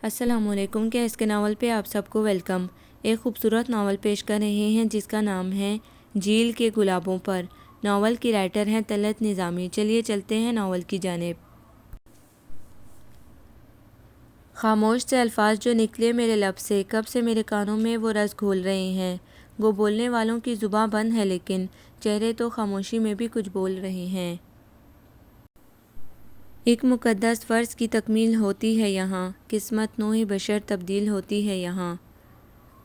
السلام علیکم کے اس کے ناول پہ آپ سب کو ویلکم۔ ایک خوبصورت ناول پیش کر رہے ہیں جس کا نام ہے جھیل کے گلابوں پر۔ ناول کی رائٹر ہیں طلعت نظامی۔ چلیے چلتے ہیں ناول کی جانب۔ خاموش سے الفاظ جو نکلے میرے لب سے، کب سے میرے کانوں میں وہ رس گھول رہے ہیں۔ وہ بولنے والوں کی زباں بند ہے لیکن چہرے تو خاموشی میں بھی کچھ بول رہے ہیں۔ ایک مقدس فرض کی تکمیل ہوتی ہے یہاں، قسمت نوع بشر تبدیل ہوتی ہے یہاں۔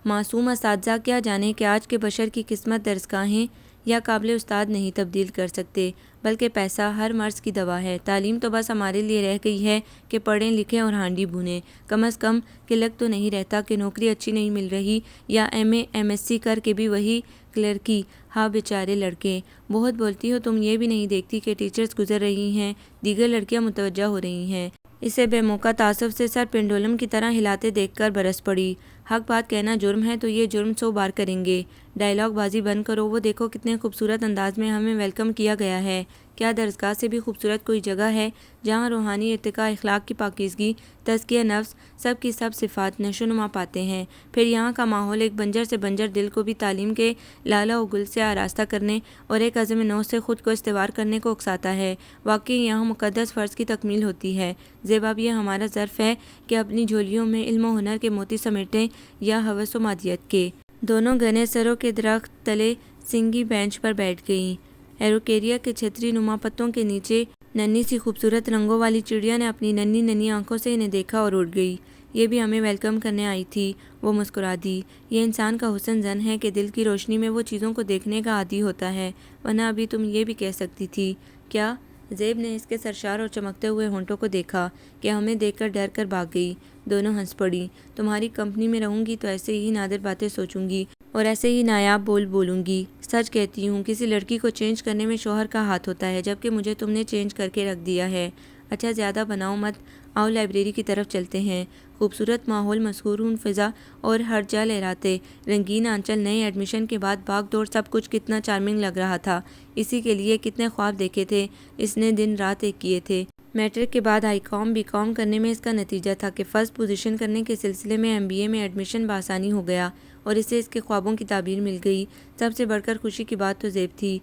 معصوم اساتذہ کیا جانے کہ آج کے بشر کی قسمت درسگاہیں یا قابل استاد نہیں تبدیل کر سکتے، بلکہ پیسہ ہر مرض کی دوا ہے۔ تعلیم تو بس ہمارے لیے رہ گئی ہے کہ پڑھیں لکھیں اور ہانڈی بھونیں، کم از کم قلق تو نہیں رہتا کہ نوکری اچھی نہیں مل رہی، یا M A M S C کر کے بھی وہی کلرکی۔ ہاں بیچارے لڑکے، بہت بولتی ہو تم، یہ بھی نہیں دیکھتی کہ ٹیچرز گزر رہی ہیں، دیگر لڑکیاں متوجہ ہو رہی ہیں۔ اسے بے موقع تعصب سے سر پنڈولم کی طرح ہلاتے دیکھ کر برس پڑی۔ حق بات کہنا جرم ہے تو یہ جرم 100 بار کریں گے۔ ڈائیلاگ بازی بند کرو، وہ دیکھو کتنے خوبصورت انداز میں ہمیں ویلکم کیا گیا ہے۔ کیا درسگاہ سے بھی خوبصورت کوئی جگہ ہے جہاں روحانی ارتقاء، اخلاق کی پاکیزگی، تزکیہ نفس، سب کی سب صفات نشوونما پاتے ہیں۔ پھر یہاں کا ماحول ایک بنجر سے بنجر دل کو بھی تعلیم کے لالہ و گل سے آراستہ کرنے اور ایک عزم نو سے خود کو استوار کرنے کو اکساتا ہے۔ واقعی یہاں مقدس فرض کی تکمیل ہوتی ہے۔ زیب اب یہ ہمارا ظرف ہے کہ اپنی جھولیوں میں علم و ہنر کے موتی سمیٹیں یا ہوس و مادیت کے۔ دونوں گھنے سروں کے درخت تلے سنگی بینچ پر بیٹھ گئیں۔ ایروکیریا کے چھتری نما پتوں کے نیچے ننھی سی خوبصورت رنگوں والی چڑیا نے اپنی ننھی ننھی آنکھوں سے انہیں دیکھا اور اڑ گئی۔ یہ بھی ہمیں ویلکم کرنے آئی تھی۔ وہ مسکرا دی۔ یہ انسان کا حسن زن ہے کہ دل کی روشنی میں وہ چیزوں کو دیکھنے کا عادی ہوتا ہے، ورنہ ابھی تم یہ بھی کہہ سکتی تھی۔ کیا؟ زیب نے اس کے سرشار اور چمکتے ہوئے ہونٹوں کو دیکھا کہ ہمیں دیکھ کر ڈر کر بھاگ گئی۔ دونوں ہنس پڑی۔ تمہاری کمپنی میں رہوں گی تو ایسے ہی نادر باتیں سوچوں گی اور ایسے ہی نایاب بول بولوں گی۔ سچ کہتی ہوں، کسی لڑکی کو چینج کرنے میں شوہر کا ہاتھ ہوتا ہے، جبکہ مجھے تم نے چینج کر کے رکھ دیا ہے۔ اچھا زیادہ بناؤ مت، آؤ لائبریری کی طرف چلتے ہیں۔ خوبصورت ماحول، مسحور فضا اور ہر جا لہراتے رنگین آنچل، نئے ایڈمیشن کے بعد بھاگ دوڑ، سب کچھ کتنا چارمنگ لگ رہا تھا۔ اسی کے لیے کتنے خواب دیکھے تھے اس نے، دن رات ایک کیے تھے۔ میٹرک کے بعد آئی کام بی کام کرنے میں اس کا نتیجہ تھا کہ فرسٹ پوزیشن کرنے کے سلسلے میں ایم بی اے میں ایڈمیشن بآسانی ہو گیا اور اسے اس کے خوابوں کی تعبیر مل گئی۔ سب سے بڑھ کر خوشی کی بات تو زیب تھی۔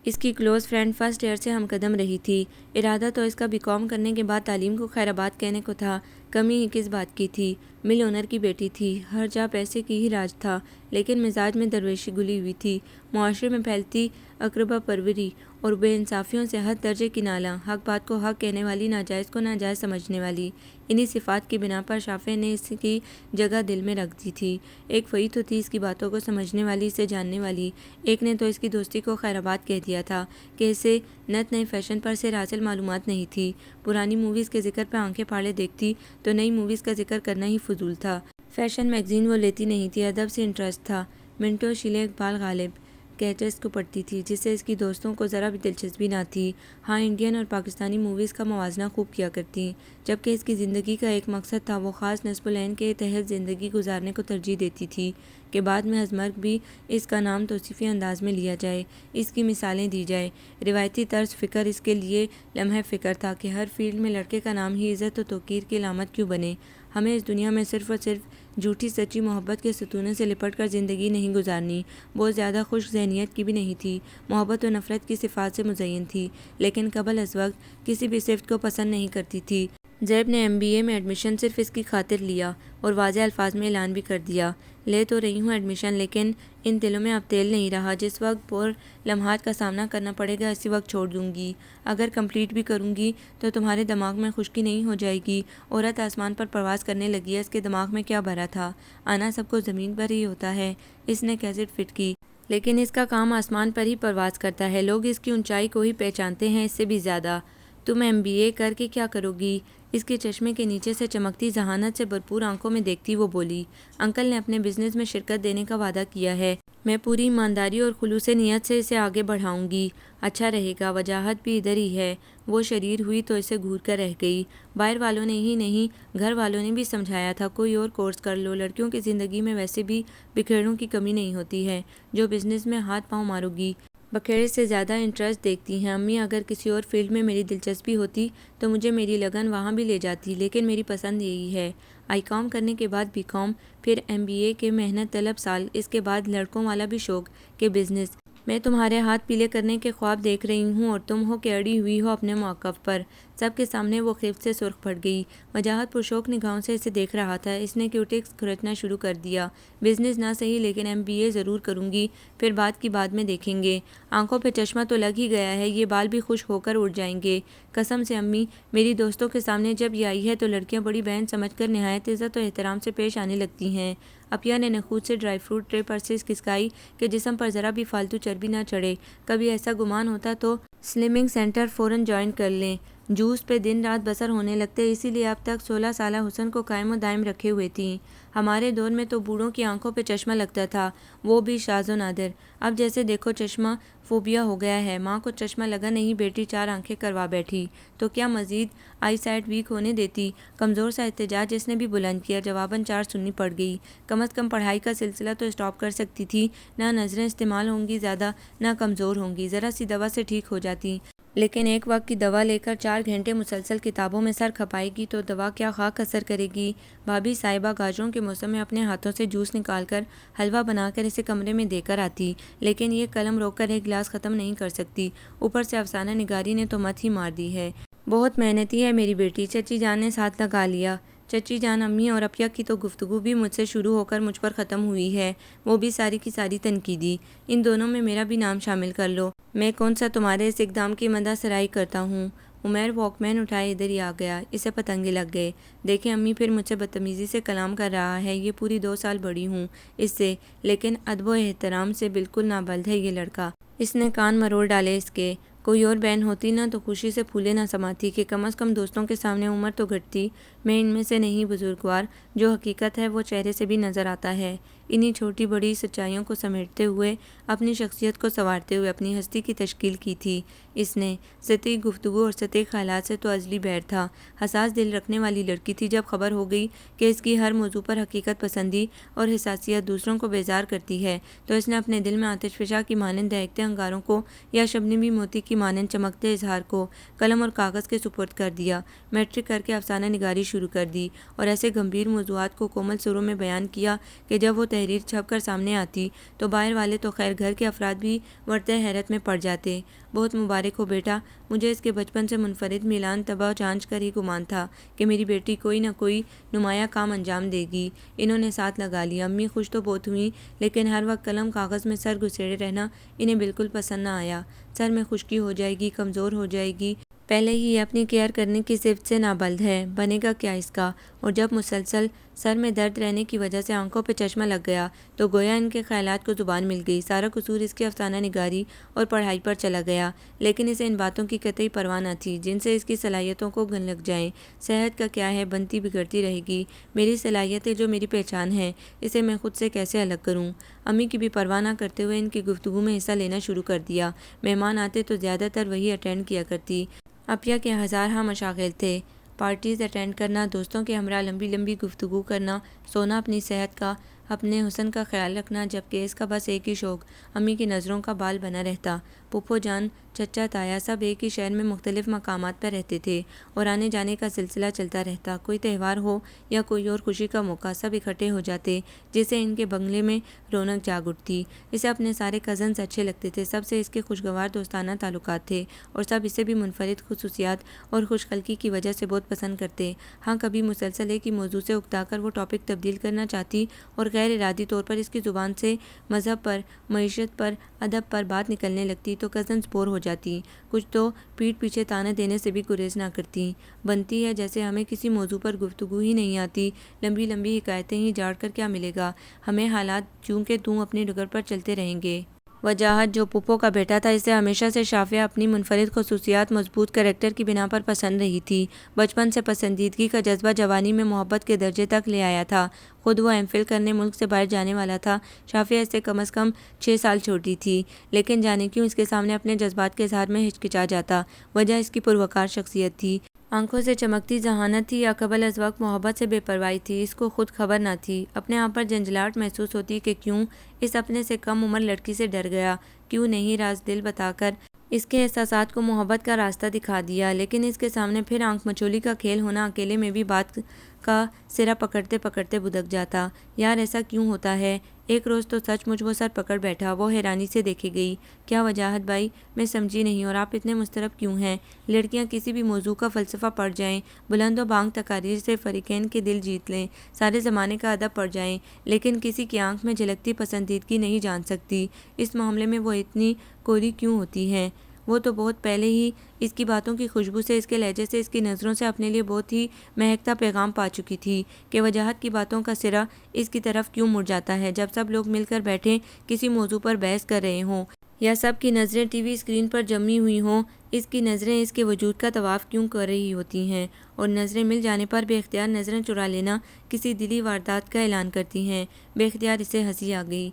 اس کی کلوز فرینڈ فرسٹ ایئر سے ہم قدم رہی تھی۔ ارادہ تو اس کا بی کام کرنے کے بعد تعلیم کو خیر آباد کہنے کو تھا، کمی ہی کس بات کی تھی۔ مل اونر کی بیٹی تھی، ہر جا پیسے کی ہی راج تھا، لیکن مزاج میں درویشی گلی ہوئی تھی۔ معاشرے میں پھیلتی اقربا پروری اور بے انصافیوں سے حد درجے کی نالاں، حق بات کو حق کہنے والی، ناجائز کو ناجائز سمجھنے والی، انہی صفات کی بنا پر شافع نے اس کی جگہ دل میں رکھ دی تھی۔ ایک وہی تو تھی اس کی باتوں کو سمجھنے والی، اسے جاننے والی۔ ایک نے تو اس کی دوستی کو خیر آباد کہہ دیا تھا کہ اسے نت نئے فیشن پر سے حاصل معلومات نہیں تھی۔ پرانی موویز کے ذکر پہ آنکھیں پھاڑے دیکھتی تو نئی موویز کا ذکر کرنا ہی فضول تھا۔ فیشن میگزین وہ لیتی نہیں تھی، ادب سے انٹرسٹ تھا۔ منٹو، شیلے، اقبال، غالب کیٹس کو پڑھتی تھی، جس سے اس کی دوستوں کو ذرا بھی دلچسپی نہ تھی۔ ہاں، انڈین اور پاکستانی موویز کا موازنہ خوب کیا کرتی، جبکہ اس کی زندگی کا ایک مقصد تھا، وہ خاص نصب العین کے تحت زندگی گزارنے کو ترجیح دیتی تھی کہ بعد میں ازمرگ بھی اس کا نام توصیفی انداز میں لیا جائے، اس کی مثالیں دی جائیں۔ روایتی طرز فکر اس کے لیے لمحہ فکر تھا کہ ہر فیلڈ میں لڑکے کا نام ہی عزت و توقیر کی علامت کیوں بنے۔ ہمیں اس دنیا میں صرف اور صرف جھوٹی سچی محبت کے ستونوں سے لپٹ کر زندگی نہیں گزارنی۔ بہت زیادہ خشک ذہنیت کی بھی نہیں تھی، محبت و نفرت کی صفات سے مزین تھی، لیکن قبل از وقت کسی بھی صفت کو پسند نہیں کرتی تھی۔ زیب نے ایم بی اے میں ایڈمیشن صرف اس کی خاطر لیا اور واضح الفاظ میں اعلان بھی کر دیا، لے تو رہی ہوں ایڈمیشن، لیکن ان دلوں میں اب تیل نہیں رہا۔ جس وقت بور لمحات کا سامنا کرنا پڑے گا اسی وقت چھوڑ دوں گی۔ اگر کمپلیٹ بھی کروں گی تو تمہارے دماغ میں خشکی نہیں ہو جائے گی۔ عورت آسمان پر پرواز کرنے لگی ہے، اس کے دماغ میں کیا بھرا تھا؟ آنا سب کو زمین پر ہی ہوتا ہے۔ اس نے کیسٹ فٹ کی، لیکن اس کا کام آسمان پر ہی پرواز کرتا ہے، لوگ اس کی اونچائی کو ہی پہچانتے ہیں، اس سے بھی زیادہ۔ تم ایم بی اے کر کے کیا کرو گی؟ اس کے چشمے کے نیچے سے چمکتی ذہانت سے بھرپور آنکھوں میں دیکھتی وہ بولی۔ انکل نے اپنے بزنس میں شرکت دینے کا وعدہ کیا ہے، میں پوری ایمانداری اور خلوص نیت سے اسے آگے بڑھاؤں گی۔ اچھا رہے گا، وجاہت بھی ادھر ہی ہے۔ وہ شریر ہوئی تو اسے گھور کر رہ گئی۔ باہر والوں نے ہی نہیں، گھر والوں نے بھی سمجھایا تھا کوئی اور کورس کر لو، لڑکیوں کی زندگی میں ویسے بھی بکھیڑوں کی کمی نہیں ہوتی ہے، جو بزنس میں ہاتھ پاؤں مارو گی بکھیڑے سے زیادہ انٹرسٹ دیکھتی ہیں۔ امی اگر کسی اور فیلڈ میں میری دلچسپی ہوتی تو مجھے میری لگن وہاں بھی لے جاتی، لیکن میری پسند یہی ہے۔ آئی کام کرنے کے بعد بی کام، پھر ایم بی اے کے محنت طلب سال، اس کے بعد لڑکوں والا بھی شوق کہ بزنس۔ میں تمہارے ہاتھ پیلے کرنے کے خواب دیکھ رہی ہوں اور تم ہو کہ اڑی ہوئی ہو اپنے موقف پر۔ سب کے سامنے وہ خفت سے سرخ پڑ گئی۔ وجاہت پرشوق نگاہوں سے اسے دیکھ رہا تھا۔ اس نے کیوٹکس کھرچنا شروع کر دیا۔ بزنس نہ صحیح لیکن ایم بی اے ضرور کروں گی، پھر بات کی بعد میں دیکھیں گے۔ آنکھوں پہ چشمہ تو لگ ہی گیا ہے، یہ بال بھی خوش ہو کر اڑ جائیں گے۔ قسم سے امی، میری دوستوں کے سامنے جب یہ آئی ہے تو لڑکیاں بڑی بہن سمجھ کر نہایت عزت و احترام سے پیش آنے لگتی ہیں۔ اپیا نے نخوت سے ڈرائی فروٹ ٹرے پر سے کھسکائی کہ جسم پر ذرا بھی فالتو چربی نہ چڑھے۔ کبھی ایسا گمان ہوتا تو سلمنگ سینٹر فوراً جوائن کر لیں۔ جوس پہ دن رات بسر ہونے لگتے، اسی لیے اب تک 16 سالہ حسن کو قائم و دائم رکھے ہوئے تھیں۔ ہمارے دور میں تو بوڑھوں کی آنکھوں پہ چشمہ لگتا تھا، وہ بھی شاذ و نادر۔ اب جیسے دیکھو چشمہ فوبیا ہو گیا ہے۔ ماں کو چشمہ لگا نہیں، بیٹی 4 آنکھیں کروا بیٹھی تو کیا مزید آئی سائٹ ویک ہونے دیتی؟ کمزور سا احتجاج جس نے بھی بلند کیا، جواباً 4 سننی پڑ گئی۔ کم از کم پڑھائی کا سلسلہ تو اسٹاپ کر سکتی تھی، نہ نظریں استعمال ہوں گی زیادہ، نہ کمزور ہوں گی، ذرا سی دوا سے ٹھیک ہو جاتی۔ لیکن ایک وقت کی دوا لے کر 4 گھنٹے مسلسل کتابوں میں سر کھپائے گی تو دوا کیا خاک اثر کرے گی؟ بھابھی صاحبہ گاجروں کے موسم میں اپنے ہاتھوں سے جوس نکال کر حلوہ بنا کر اسے کمرے میں دے کر آتی، لیکن یہ قلم روک کر ایک گلاس ختم نہیں کر سکتی۔ اوپر سے افسانہ نگاری نے تو مت ہی مار دی ہے۔ بہت محنتی ہے میری بیٹی، چچی جان نے ساتھ لگا لیا۔ چچی جان، امی اور اپیا کی تو گفتگو بھی مجھ سے شروع ہو کر مجھ پر ختم ہوئی ہے، وہ بھی ساری کی ساری تنقیدی۔ ان دونوں میں میرا بھی نام شامل کر لو، میں کون سا تمہارے اس اقدام کی مدح سرائی کرتا ہوں۔ عمیر واک مین اٹھائے ادھر ہی آ گیا، اسے پتنگے لگ گئے۔ دیکھیں امی، پھر مجھ سے بدتمیزی سے کلام کر رہا ہے، یہ پوری 2 سال بڑی ہوں اس سے، لیکن ادب و احترام سے بالکل نابلد ہے یہ لڑکا۔ اس نے کان مروڑ ڈالے اس کے۔ کوئی اور بہن ہوتی نا تو خوشی سے پھولے نہ سماتی کہ کم از کم دوستوں کے سامنے عمر تو گھٹتی۔ میں ان میں سے نہیں بزرگوار، جو حقیقت ہے وہ چہرے سے بھی نظر آتا ہے۔ انہی چھوٹی بڑی سچائیوں کو سمیٹتے ہوئے، اپنی شخصیت کو سنوارتے ہوئے اپنی ہستی کی تشکیل کی تھی اس نے۔ سطحی گفتگو اور سطحی خیالات سے تو ازلی بیر تھا۔ حساس دل رکھنے والی لڑکی تھی۔ جب خبر ہو گئی کہ اس کی ہر موضوع پر حقیقت پسندی اور حساسیت دوسروں کو بیزار کرتی ہے تو اس نے اپنے دل میں آتش فشاں کی مانند دہکتے انگاروں کو یا شبنمی موتی کی مانند چمکتے اظہار کو قلم اور کاغذ کے سپرد کر دیا، میٹرک کر کے افسانہ نگاری شروع کر دی اور ایسے گمبھیر موضوعات کو کومل سروں میں بیان کیا کہ جب وہ تحریر چھپ کر سامنے آتی تو باہر والے تو خیر گھر کے افراد بھی ورطہ حیرت میں پڑ جاتے۔ بہت مبارک ہو بیٹا، مجھے اس کے بچپن سے منفرد میلان طبع جانچ کر ہی گمان تھا کہ میری بیٹی کوئی نہ کوئی نمایاں کام انجام دے گی۔ انہوں نے ساتھ لگا لیا۔ امی خوش تو بہت ہوئیں، لیکن ہر وقت قلم کاغذ میں سر گھسیڑے رہنا انہیں بالکل پسند نہ آیا۔ سر میں خشکی ہو جائے گی، کمزور ہو جائے گی، پہلے ہی یہ اپنی کیئر کرنے کی صفت سے نابلد ہے، بنے گا کیا اس کا؟ اور جب مسلسل سر میں درد رہنے کی وجہ سے آنکھوں پہ چشمہ لگ گیا تو گویا ان کے خیالات کو زبان مل گئی۔ سارا قصور اس کی افسانہ نگاری اور پڑھائی پر چلا گیا، لیکن اسے ان باتوں کی قطعی پرواہ نہ تھی جن سے اس کی صلاحیتوں کو گن لگ جائیں۔ صحت کا کیا ہے، بنتی بگڑتی رہے گی۔ میری صلاحیتیں جو میری پہچان ہے، اسے میں خود سے کیسے الگ کروں؟ امی کی بھی پرواہ نہ کرتے ہوئے ان کی گفتگو میں حصہ لینا شروع کر دیا۔ مہمان آتے تو زیادہ تر وہی اٹینڈ کیا کرتی۔ اپیا کے ہزارہا مشاغل تھے، پارٹیز اٹینڈ کرنا، دوستوں کے ہمراہ لمبی لمبی گفتگو کرنا، سونا، اپنی صحت کا، اپنے حسن کا خیال رکھنا، جبکہ اس کا بس ایک ہی شوق امی کی نظروں کا بال بنا رہتا۔ پھپھو جان، چچا تایا سب ایک ہی شہر میں مختلف مقامات پر رہتے تھے اور آنے جانے کا سلسلہ چلتا رہتا۔ کوئی تہوار ہو یا کوئی اور خوشی کا موقع، سب اکٹھے ہو جاتے، جس سے ان کے بنگلے میں رونق جاگ اٹھتی۔ اسے اپنے سارے کزنز اچھے لگتے تھے، سب سے اس کے خوشگوار دوستانہ تعلقات تھے اور سب اسے بھی منفرد خصوصیات اور خوش خلقی کی وجہ سے بہت پسند کرتے۔ ہاں، کبھی مسلسل ایک ہی موضوع سے اکتا کر وہ ٹاپک تبدیل کرنا چاہتی اور غیر ارادی طور پر اس کی زبان سے مذہب پر، معیشت پر، ادب پر بات نکلنے لگتی تو کزنز بور ہو جاتی، کچھ تو پیٹھ پیچھے تانے دینے سے بھی گریز نہ کرتی۔ بنتی ہے جیسے ہمیں کسی موضوع پر گفتگو ہی نہیں آتی، لمبی لمبی حکایتیں ہی جاڑ کر کیا ملے گا ہمیں، حالات چوں کہ توں اپنی ڈگر پر چلتے رہیں گے۔ وجاہت، جو پھپھو کا بیٹا تھا، اسے ہمیشہ سے شافیہ اپنی منفرد خصوصیات، مضبوط کریکٹر کی بنا پر پسند رہی تھی۔ بچپن سے پسندیدگی کا جذبہ جوانی میں محبت کے درجے تک لے آیا تھا۔ خود وہ ایم فل کرنے ملک سے باہر جانے والا تھا۔ شافیہ اس سے کم از کم 6 سال چھوٹی تھی، لیکن جانے کیوں اس کے سامنے اپنے جذبات کے اظہار میں ہچکچا جاتا۔ وجہ اس کی پروقار شخصیت تھی۔ آنکھوں سے چمکتی ذہانت تھی یا قبل از وقت محبت سے بے پرواہی تھی، اس کو خود خبر نہ تھی۔ اپنے آپ پر جھنجھلاہٹ محسوس ہوتی کہ کیوں اس اپنے سے کم عمر لڑکی سے ڈر گیا، کیوں نہیں راز دل بتا کر اس کے احساسات کو محبت کا راستہ دکھا دیا۔ لیکن اس کے سامنے پھر آنکھ مچولی کا کھیل ہونا، اکیلے میں بھی بات کا سرا پکڑتے پکڑتے بھدک جاتا۔ یار ایسا کیوں ہوتا ہے؟ ایک روز تو سچ مچ وہ سر پکڑ بیٹھا۔ وہ حیرانی سے دیکھے گئی۔ کیا وجاہت بھائی؟ میں سمجھی نہیں، اور آپ اتنے مضطرب کیوں ہیں؟ لڑکیاں کسی بھی موضوع کا فلسفہ پڑھ جائیں، بلند و بانگ تقاریر سے فریقین کے دل جیت لیں، سارے زمانے کا ادب پڑھ جائیں، لیکن کسی کی آنکھ میں جھلکتی پسندیدگی نہیں جان سکتی۔ اس معاملے میں وہ اتنی کوری کیوں ہوتی ہیں؟ وہ تو بہت پہلے ہی اس کی باتوں کی خوشبو سے، اس کے لہجے سے، اس کی نظروں سے اپنے لیے بہت ہی مہکتا پیغام پا چکی تھی کہ وجاہت کی باتوں کا سرا اس کی طرف کیوں مڑ جاتا ہے جب سب لوگ مل کر بیٹھے کسی موضوع پر بحث کر رہے ہوں، یا سب کی نظریں ٹی وی اسکرین پر جمی ہوئی ہوں۔ اس کی نظریں اس کے وجود کا طواف کیوں کر رہی ہوتی ہیں، اور نظریں مل جانے پر بے اختیار نظریں چرا لینا کسی دلی واردات کا اعلان کرتی ہیں۔ بے اختیار اسے ہنسی آ گئی۔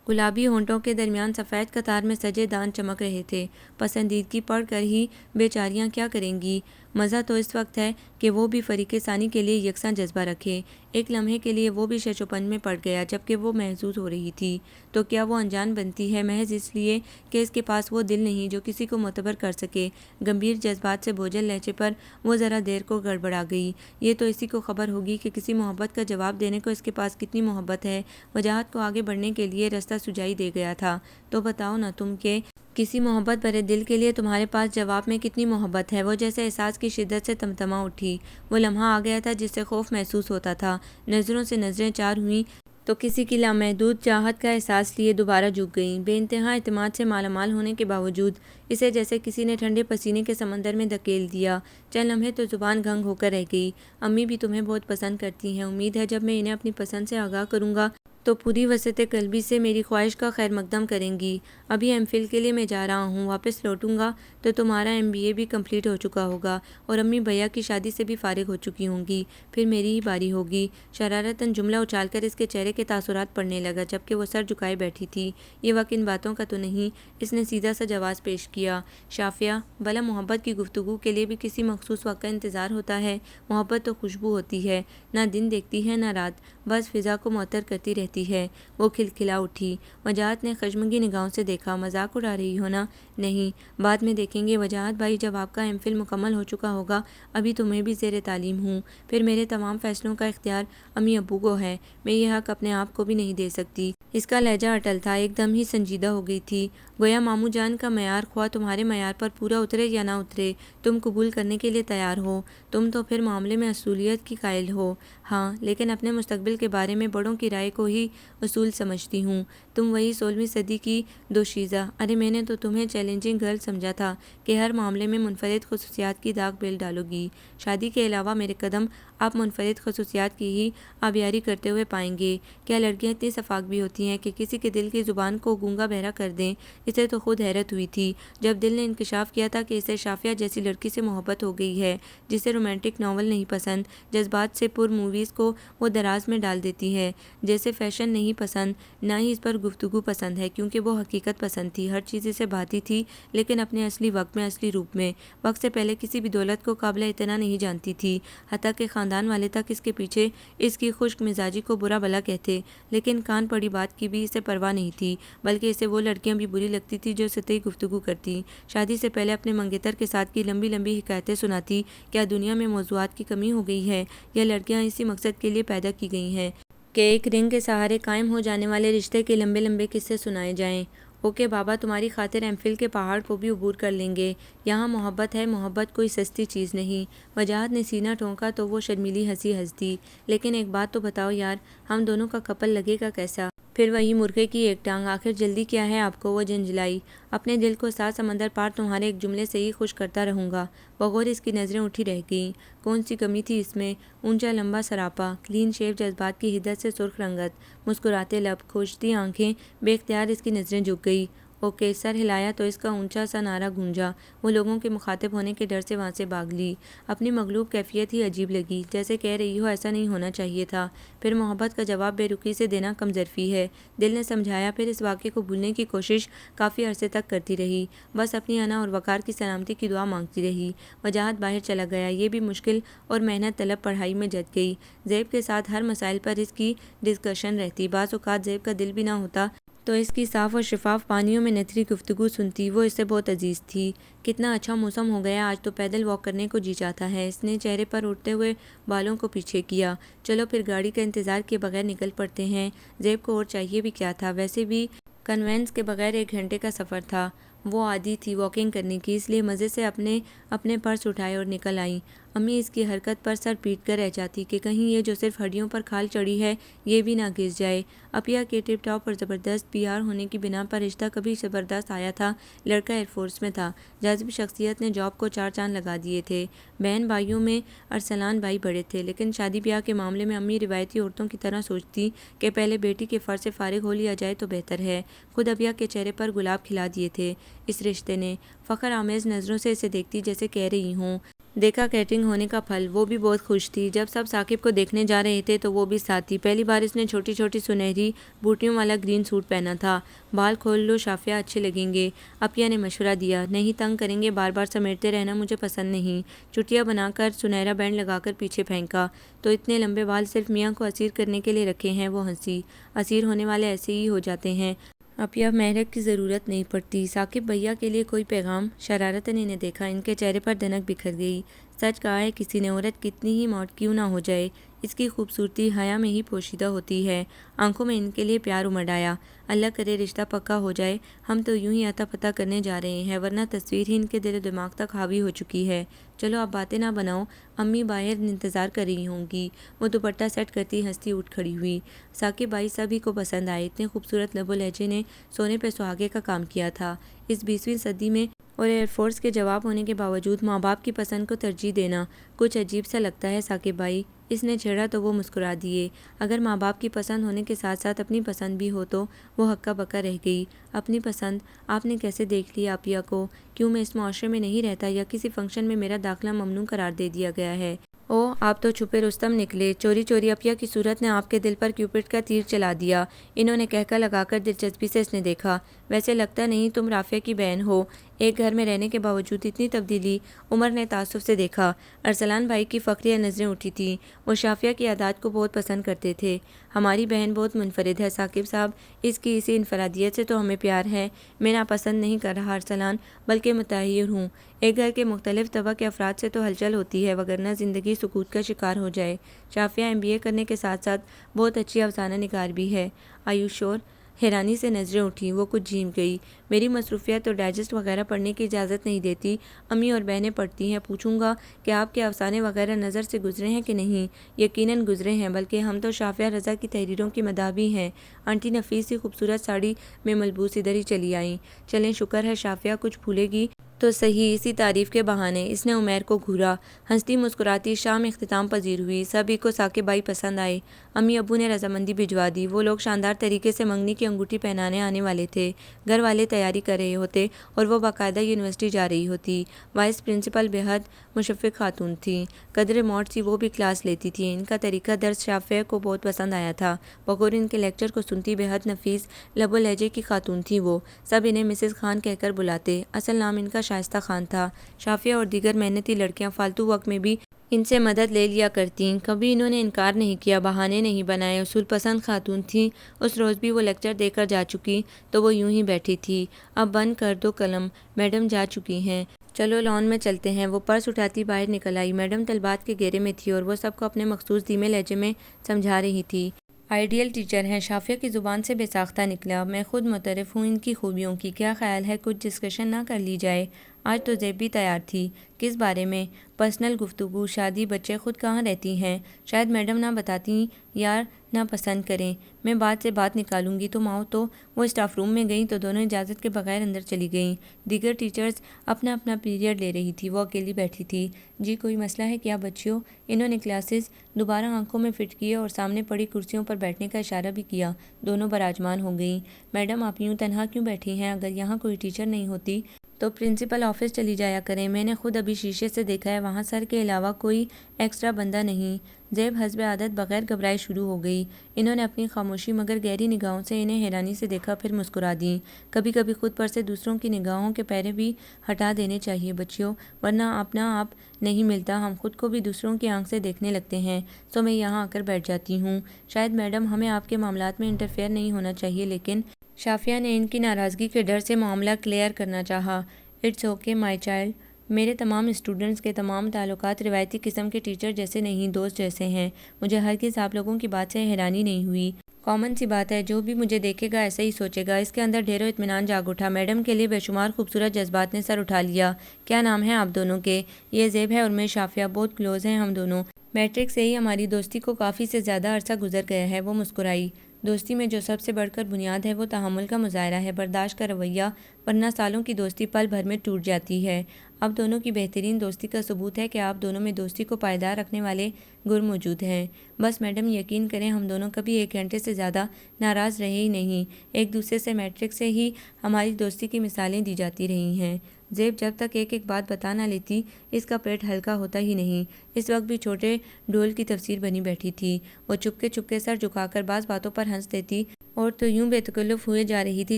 گلابی ہونٹوں کے درمیان سفید قطار میں سجے دان چمک رہے تھے۔ پسندیدگی پڑھ کر ہی بیچاریاں کیا کریں گی؟ مزہ تو اس وقت ہے کہ وہ بھی فریق ثانی کے لیے یکساں جذبہ رکھے۔ ایک لمحے کے لیے وہ بھی شش و پنج میں پڑ گیا جبکہ وہ محظوظ ہو رہی تھی۔ تو کیا وہ انجان بنتی ہے محض اس لیے کہ اس کے پاس وہ دل نہیں جو کسی کو معتبر کر سکے؟ گمبھیر جذبات سے بوجھل لہجے پر وہ ذرا دیر کو گڑبڑا گئی۔ یہ تو اسی کو خبر ہوگی کہ کسی محبت کا جواب دینے کو اس کے پاس کتنی محبت ہے۔ وجاہت کو آگے بڑھنے کے لیے رستہ سجائی دے گیا تھا۔ تو بتاؤ نا تم کہ کسی محبت بھرے دل کے لیے تمہارے پاس جواب میں کتنی محبت ہے؟ وہ جیسے احساس کی شدت سے تمتما اٹھی۔ وہ لمحہ آ گیا تھا جس سے خوف محسوس ہوتا تھا۔ نظروں سے نظریں چار ہوئیں تو کسی کی لامحدود چاہت کا احساس لیے دوبارہ جھک گئیں۔ بے انتہا اعتماد سے مالا مال ہونے کے باوجود اسے جیسے کسی نے ٹھنڈے پسینے کے سمندر میں دھکیل دیا۔ چند لمحے تو زبان گھنگ ہو کر رہ گئی۔ امی بھی تمہیں بہت پسند کرتی ہیں، امید ہے جب میں انہیں اپنی پسند سے آگاہ کروں گا تو پوری وسعت قلبی سے میری خواہش کا خیر مقدم کریں گی۔ ابھی ایم فل کے لیے میں جا رہا ہوں، واپس لوٹوں گا تو تمہارا MBA بھی کمپلیٹ ہو چکا ہوگا اور امی بھیا کی شادی سے بھی فارغ ہو چکی ہوں گی، پھر میری ہی باری ہوگی۔ شرارتاً جملہ اچھال کر اس کے چہرے کے تاثرات پڑنے لگا جبکہ وہ سر جھکائے بیٹھی تھی۔ یہ وقت ان باتوں کا تو نہیں۔ اس نے سیدھا سا جواز پیش کیا۔ شافیہ، بھلا محبت کی گفتگو کے لیے بھی کسی مخصوص وقت کا انتظار ہوتا ہے؟ محبت تو خوشبو ہوتی ہے، نہ دن دیکھتی ہے نہ رات، بس فضا کو معطر کرتی رہتی ہے۔ وہ کھلکھلا اٹھی۔ وجاہت نے خشمگی نگاہوں سے دیکھا۔ مذاق اڑا رہی ہو نا؟ نہیں، بعد میں دیکھیں گے وجاہت بھائی، جب آپ کا MPhil مکمل ہو چکا ہوگا۔ ابھی تو میں بھی زیر تعلیم ہوں، پھر میرے تمام فیصلوں کا اختیار امی ابو کو ہے، میں یہ حق اپنے آپ کو بھی نہیں دے سکتی۔ اس کا لہجہ اٹل تھا، ایک دم ہی سنجیدہ ہو گئی تھی، گویا ماموں جان کا معیار خواہ تمہارے معیار پر پورا اترے یا نہ اترے تم قبول کرنے کے لیے تیار ہو۔ تم تو پھر معاملے میں اصولیت کی قائل ہو۔ ہاں، لیکن اپنے مستقبل کے بارے میں بڑوں کی رائے کو ہی اصول سمجھتی ہوں۔ تم وہی 16ویں صدی کی دوشیزہ۔ ارے میں نے تو تمہیں چیلنجنگ گرل سمجھا تھا کہ ہر معاملے میں منفرد خصوصیات کی داغ بیل ڈالو گی۔ شادی کے علاوہ میرے قدم آپ منفرد خصوصیات کی ہی آبیاری کرتے ہوئے پائیں گے۔ کیا لڑکیاں اتنی سفاک بھی ہوتی ہیں کہ کسی کے دل کی زبان کو گونگا بہرا کر دیں؟ اسے تو خود حیرت ہوئی تھی جب دل نے انکشاف کیا تھا کہ اسے شافیہ جیسی لڑکی سے محبت ہو گئی ہے جسے رومانٹک ناول نہیں پسند، جذبات سے پر موویز کو وہ دراز میں ڈال دیتی ہے، جیسے فیشن نہیں پسند، نہ ہی اس پر گفتگو پسند ہے، کیونکہ وہ حقیقت پسند تھی۔ ہر چیز اسے بھاتی تھی لیکن اپنے اصلی وقت میں، اصلی روپ میں۔ وقت سے پہلے کسی بھی دولت کو قابل اعتنا نہیں جانتی تھی، حتیٰ کہ خاندان والے تک اس کے پیچھے اس کی خشک مزاجی کو برا بھلا کہتے، لیکن کان پڑی بات کی بھی اسے پرواہ نہیں تھی، بلکہ اسے وہ لڑکیاں بھی بری لگتی تھی جو سطحی گفتگو کرتی، شادی سے پہلے اپنے منگیتر کے ساتھ کی لمبی لمبی حکایتیں سناتی۔ کیا دنیا میں موضوعات کی کمی ہو گئی ہے، یا لڑکیاں اسی مقصد کے لیے پیدا کی گئی ہیں کہ ایک رنگ کے سہارے قائم ہو جانے والے رشتے کے لمبے لمبے قصے سنائے جائیں؟ اوکے بابا، تمہاری خاطر MPhil کے پہاڑ کو بھی عبور کر لیں گے۔ یہاں محبت ہے، محبت کوئی سستی چیز نہیں۔ وجاہت نے سینہ ٹھونکا تو وہ شرمیلی ہنسی ہنس دی۔ لیکن ایک بات تو بتاؤ یار، ہم دونوں کا کپل لگے گا کیسا؟ پھر وہی مرغے کی ایک ٹانگ، آخر جلدی کیا ہے آپ کو؟ وہ جھنجھلائی۔ اپنے دل کو 7 سمندر پار تمہارے ایک جملے سے ہی خوش کرتا رہوں گا۔ بغور اس کی نظریں اٹھی رہ گئیں۔ کون سی کمی تھی اس میں؟ اونچا لمبا سراپا، کلین شیو، جذبات کی حدت سے سرخ رنگت، مسکراتے لب، کھوجتی آنکھیں۔ بے اختیار اس کی نظریں جھک گئی۔ اوکے، سر ہلایا تو اس کا اونچا سا نعرہ گونجا۔ وہ لوگوں کے مخاطب ہونے کے ڈر سے وہاں سے بھاگ لی۔ اپنی مغلوب کیفیت ہی عجیب لگی، جیسے کہہ رہی ہو ایسا نہیں ہونا چاہیے تھا۔ پھر محبت کا جواب بے رخی سے دینا کم ظرفی ہے، دل نے سمجھایا۔ پھر اس واقعے کو بھولنے کی کوشش کافی عرصے تک کرتی رہی، بس اپنی انا اور وقار کی سلامتی کی دعا مانگتی رہی۔ وجاہت باہر چلا گیا، یہ بھی مشکل اور محنت طلب پڑھائی میں جت گئی۔ زیب کے ساتھ ہر مسائل پر اس کی ڈسکشن رہتی۔ بعض اوقات زیب کا دل بھی نہ ہوتا تو اس کی صاف اور شفاف پانیوں میں نتھری گفتگو سنتی۔ وہ اس سے بہت عزیز تھی۔ کتنا اچھا موسم ہو گیا، آج تو پیدل واک کرنے کو جی چاہتا ہے۔ اس نے چہرے پر اٹھتے ہوئے بالوں کو پیچھے کیا۔ چلو پھر گاڑی کا انتظار کیے بغیر نکل پڑتے ہیں۔ زیب کو اور چاہیے بھی کیا تھا، ویسے بھی کنوینس کے بغیر 1 گھنٹے کا سفر تھا۔ وہ عادی تھی واکنگ کرنے کی، اس لیے مزے سے اپنے پرس اٹھائے اور نکل آئیں۔ امی اس کی حرکت پر سر پیٹ کر رہ جاتی کہ کہیں یہ جو صرف ہڈیوں پر کھال چڑھی ہے یہ بھی نہ گر جائے۔ اپیا کے ٹپ ٹاپ اور زبردست PR ہونے کی بنا پر رشتہ کبھی زبردست آیا تھا۔ لڑکا ایئر فورس میں تھا، جاذب شخصیت نے جاب کو 4 چاند لگا دیے تھے۔ بہن بھائیوں میں ارسلان بھائی بڑے تھے، لیکن شادی بیاہ کے معاملے میں امی روایتی عورتوں کی طرح سوچتی کہ پہلے بیٹی کے فرض سے فارغ ہو لیا جائے تو بہتر ہے۔ خود اپیا کے چہرے پر گلاب کھلا دیے تھے اس رشتے نے۔ فخر آمیز نظروں سے اسے دیکھتی جیسے کہہ رہی ہوں دیکھا کیٹرنگ ہونے کا پھل۔ وہ بھی بہت خوش تھی۔ جب سب ثاقب کو دیکھنے جا رہے تھے تو وہ بھی ساتھ تھی۔ پہلی بار اس نے چھوٹی چھوٹی سنہری بوٹیوں والا گرین سوٹ پہنا تھا۔ بال کھول لو شافیہ، اچھے لگیں گے۔ اپیا نے مشورہ دیا۔ نہیں، تنگ کریں گے، بار بار سمیٹتے رہنا مجھے پسند نہیں۔ چٹیا بنا کر سنہرا بینڈ لگا کر پیچھے پھینکا تو اتنے لمبے بال صرف میاں کو اسیر کرنے کے لیے رکھے ہیں۔ وہ ہنسی۔ اسیر ہونے والے ایسے ہی ہو جاتے ہیں، اپیا محرک کی ضرورت نہیں پڑتی۔ ثاقب بھیا کے لیے کوئی پیغام؟ شرارتاً انہیں دیکھا، ان کے چہرے پر دھنک بکھر گئی۔ سچ کہا ہے کسی نے، عورت کتنی ہی موٹ کیوں نہ ہو جائے، اس کی خوبصورتی حیا میں ہی پوشیدہ ہوتی ہے۔ آنکھوں میں ان کے لیے پیار امڑ آیا۔ اللہ کرے رشتہ پکا ہو جائے، ہم تو یوں ہی عطا پتہ کرنے جا رہے ہیں، ورنہ تصویر ہی ان کے دل و دماغ تک حاوی ہو چکی ہے۔ چلو اب باتیں نہ بناؤ، امی باہر انتظار کر رہی ہوں گی۔ وہ دوپٹہ سیٹ کرتی ہنستی اٹھ کھڑی ہوئی۔ ثاقب بھائی سبھی کو پسند آئے، اتنے خوبصورت لب و لہجے نے سونے پہ سہاگے کا کام کیا تھا۔ اس 20ویں صدی میں اور ایئر فورس کے جواب ہونے کے باوجود ماں باپ کی پسند کو ترجیح دینا کچھ عجیب سا لگتا ہے ثاقب بھائی، اس نے چھیڑا تو وہ مسکرا دیے۔ اگر ماں باپ کی پسند ہونے کے ساتھ ساتھ اپنی پسند بھی ہو تو وہ ہکا بکا رہ گئی۔ اپنی پسند؟ آپ نے کیسے دیکھ لیا اپیا کو؟ کیوں میں اس معاشرے میں نہیں رہتا یا کسی فنکشن میں میرا داخلہ ممنوع قرار دے دیا گیا ہے؟ او، آپ تو چھپے رستم نکلے۔ چوری چوری اپیا کی صورت نے آپ کے دل پر کیوپٹ کا تیر چلا دیا۔ انہوں نے کہکا لگا کر دلچسپی سے اس نے دیکھا۔ ویسے لگتا نہیں تم رافعہ کی بہن ہو۔ ایک گھر میں رہنے کے باوجود اتنی تبدیلی؟ عمر نے تعصب سے دیکھا۔ ارسلان بھائی کی فخریہ نظریں اٹھی تھیں، وہ شافیہ کی عادات کو بہت پسند کرتے تھے۔ ہماری بہن بہت منفرد ہے ثاقب صاحب، اس کی اسی انفرادیت سے تو ہمیں پیار ہے۔ میں ناپسند نہیں کر رہا ارسلان، بلکہ متحیر ہوں۔ ایک گھر کے مختلف طبع کے افراد سے تو ہلچل ہوتی ہے، وگرنہ زندگی سکوت کا شکار ہو جائے۔ شافیہ MBA کرنے کے ساتھ ساتھ بہت اچھی افسانہ نگار بھی ہے۔ آیو شور؟ حیرانی سے نظریں اٹھیں، وہ کچھ جھیم گئی۔ میری مصروفیت تو ڈائجسٹ وغیرہ پڑھنے کی اجازت نہیں دیتی۔ امی اور بہنیں پڑھتی ہیں، پوچھوں گا کہ آپ کے افسانے وغیرہ نظر سے گزرے ہیں کہ نہیں؟ یقیناً گزرے ہیں، بلکہ ہم تو شافیہ رضا کی تحریروں کی مداح بھی ہیں۔ آنٹی نفیس سی خوبصورت ساڑی میں ملبوس ادھر ہی چلی آئیں۔ چلیں، شکر ہے شافیہ کچھ بھولے گی تو صحیح اسی تعریف کے بہانے۔ اس نے عمیر کو گھورا۔ ہنستی مسکراتی شام اختتام پذیر ہوئی۔ سبھی کو ثاقب بھائی پسند آئے۔ امی ابو نے رضامندی بھجوا دی۔ وہ لوگ شاندار طریقے سے منگنی کی انگوٹھی پہنانے آنے والے تھے۔ گھر والے تیاری کر رہے ہوتے اور وہ باقاعدہ یونیورسٹی جا رہی ہوتی۔ وائس پرنسپل بےحد مشفق خاتون تھیں، قدر موٹ سی وہ بھی کلاس لیتی تھیں۔ ان کا طریقہ درس شافیہ کو بہت پسند آیا تھا۔ بغور ان کے لیکچر کو سنتی بےحد نفیس لب و لہجے کی خاتون تھی وہ۔ سب انہیں مسز خان کہہ کر بلاتے، اصل نام ان کا شائستہ خان تھا۔ شافیہ اور دیگر محنتی لڑکیاں فالتو وقت میں بھی ان سے مدد لے لیا کرتیں، کبھی انہوں نے انکار نہیں کیا، بہانے نہیں بنائے۔ اصول پسند خاتون تھیں۔ اس روز بھی وہ لیکچر دے کر جا چکی تو وہ یوں ہی بیٹھی تھی۔ اب بند کر دو قلم، میڈم جا چکی ہیں، چلو لان میں چلتے ہیں۔ وہ پرس اٹھاتی باہر نکل آئی۔ میڈم طلبات کے گھیرے میں تھی اور وہ سب کو اپنے مخصوص دھیمے لہجے میں سمجھا رہی تھی۔ آئیڈیل ٹیچر ہیں، شافیہ کی زبان سے بے ساختہ نکلا۔ میں خود معترف ہوں ان کی خوبیوں کی، کیا خیال ہے کچھ ڈسکشن نہ کر لی جائے؟ آج تو زیب بھی تیار تھی۔ کس بارے میں؟ پرسنل گفتگو، شادی، بچے، خود کہاں رہتی ہیں؟ شاید میڈم نہ بتاتی، یار ناپسند کریں۔ میں بات سے بات نکالوں گی تم آؤ۔ تو وہ اسٹاف روم میں گئیں تو دونوں اجازت کے بغیر اندر چلی گئیں۔ دیگر ٹیچرز اپنا اپنا پیریڈ لے رہی تھی، وہ اکیلی بیٹھی تھی۔ جی کوئی مسئلہ ہے کیا بچیوں؟ انہوں نے گلاسز دوبارہ آنکھوں میں فٹ کیے اور سامنے پڑی کرسیوں پر بیٹھنے کا اشارہ بھی کیا۔ دونوں براجمان ہو گئیں۔ میڈم آپ یوں تنہا کیوں بیٹھی ہیں؟ اگر یہاں کوئی ٹیچر نہیں ہوتی تو پرنسپل آفس چلی جایا کریں۔ میں نے خود ابھی شیشے سے دیکھا ہے، وہاں سر کے علاوہ کوئی ایکسٹرا بندہ نہیں۔ زیب حسب عادت بغیر گھبرائے شروع ہو گئی۔ انہوں نے اپنی خاموشی مگر گہری نگاہوں سے انہیں حیرانی سے دیکھا، پھر مسکرا دیں۔ کبھی کبھی خود پر سے دوسروں کی نگاہوں کے پردے بھی ہٹا دینے چاہیے بچیوں، ورنہ اپنا آپ نہیں ملتا۔ ہم خود کو بھی دوسروں کی آنکھ سے دیکھنے لگتے ہیں۔ سو میں یہاں آ کر بیٹھ جاتی ہوں۔ شاید میڈم ہمیں آپ کے معاملات میں انٹرفیئر نہیں ہونا چاہیے، لیکن شافیہ نے ان کی ناراضگی کے ڈر سے معاملہ کلیئر کرنا چاہا۔ اٹس اوکے مائی چائلڈ، میرے تمام اسٹوڈنٹس کے تمام تعلقات روایتی قسم کے ٹیچر جیسے نہیں، دوست جیسے ہیں۔ مجھے ہرگز آپ لوگوں کی بات سے حیرانی نہیں ہوئی۔ کامن سی بات ہے، جو بھی مجھے دیکھے گا ایسا ہی سوچے گا۔ اس کے اندر ڈھیروں اطمینان جاگ اٹھا۔ میڈم کے لیے بے شمار خوبصورت جذبات نے سر اٹھا لیا۔ کیا نام ہے آپ دونوں کے؟ یہ زیب ہے اور میں شافیہ، بہت کلوز ہیں ہم دونوں۔ میٹرک سے ہی ہماری دوستی کو کافی سے زیادہ عرصہ گزر گیا ہے۔ وہ مسکرائی۔ دوستی میں جو سب سے بڑھ کر بنیاد ہے وہ تحمل کا مظاہرہ ہے، برداشت کا رویہ، ورنہ سالوں کی دوستی پل بھر میں ٹوٹ جاتی ہے۔ اب دونوں کی بہترین دوستی کا ثبوت ہے کہ آپ دونوں میں دوستی کو پائیدار رکھنے والے گر موجود ہیں۔ بس میڈم یقین کریں ہم دونوں کبھی 1 گھنٹے سے زیادہ ناراض رہے ہی نہیں۔ ایک دوسرے سے میٹرک سے ہی ہماری دوستی کی مثالیں دی جاتی رہی ہیں۔ زیب جب تک ایک ایک بات بتا نہ لیتی اس کا پیٹ ہلکا ہوتا ہی نہیں۔ اس وقت بھی چھوٹے ڈول کی تفسیر بنی بیٹھی تھی۔ وہ چپکے سر جھکا کر بعض باتوں پر ہنس دیتی اور تو یوں بے تکلف ہوئے جا رہی تھی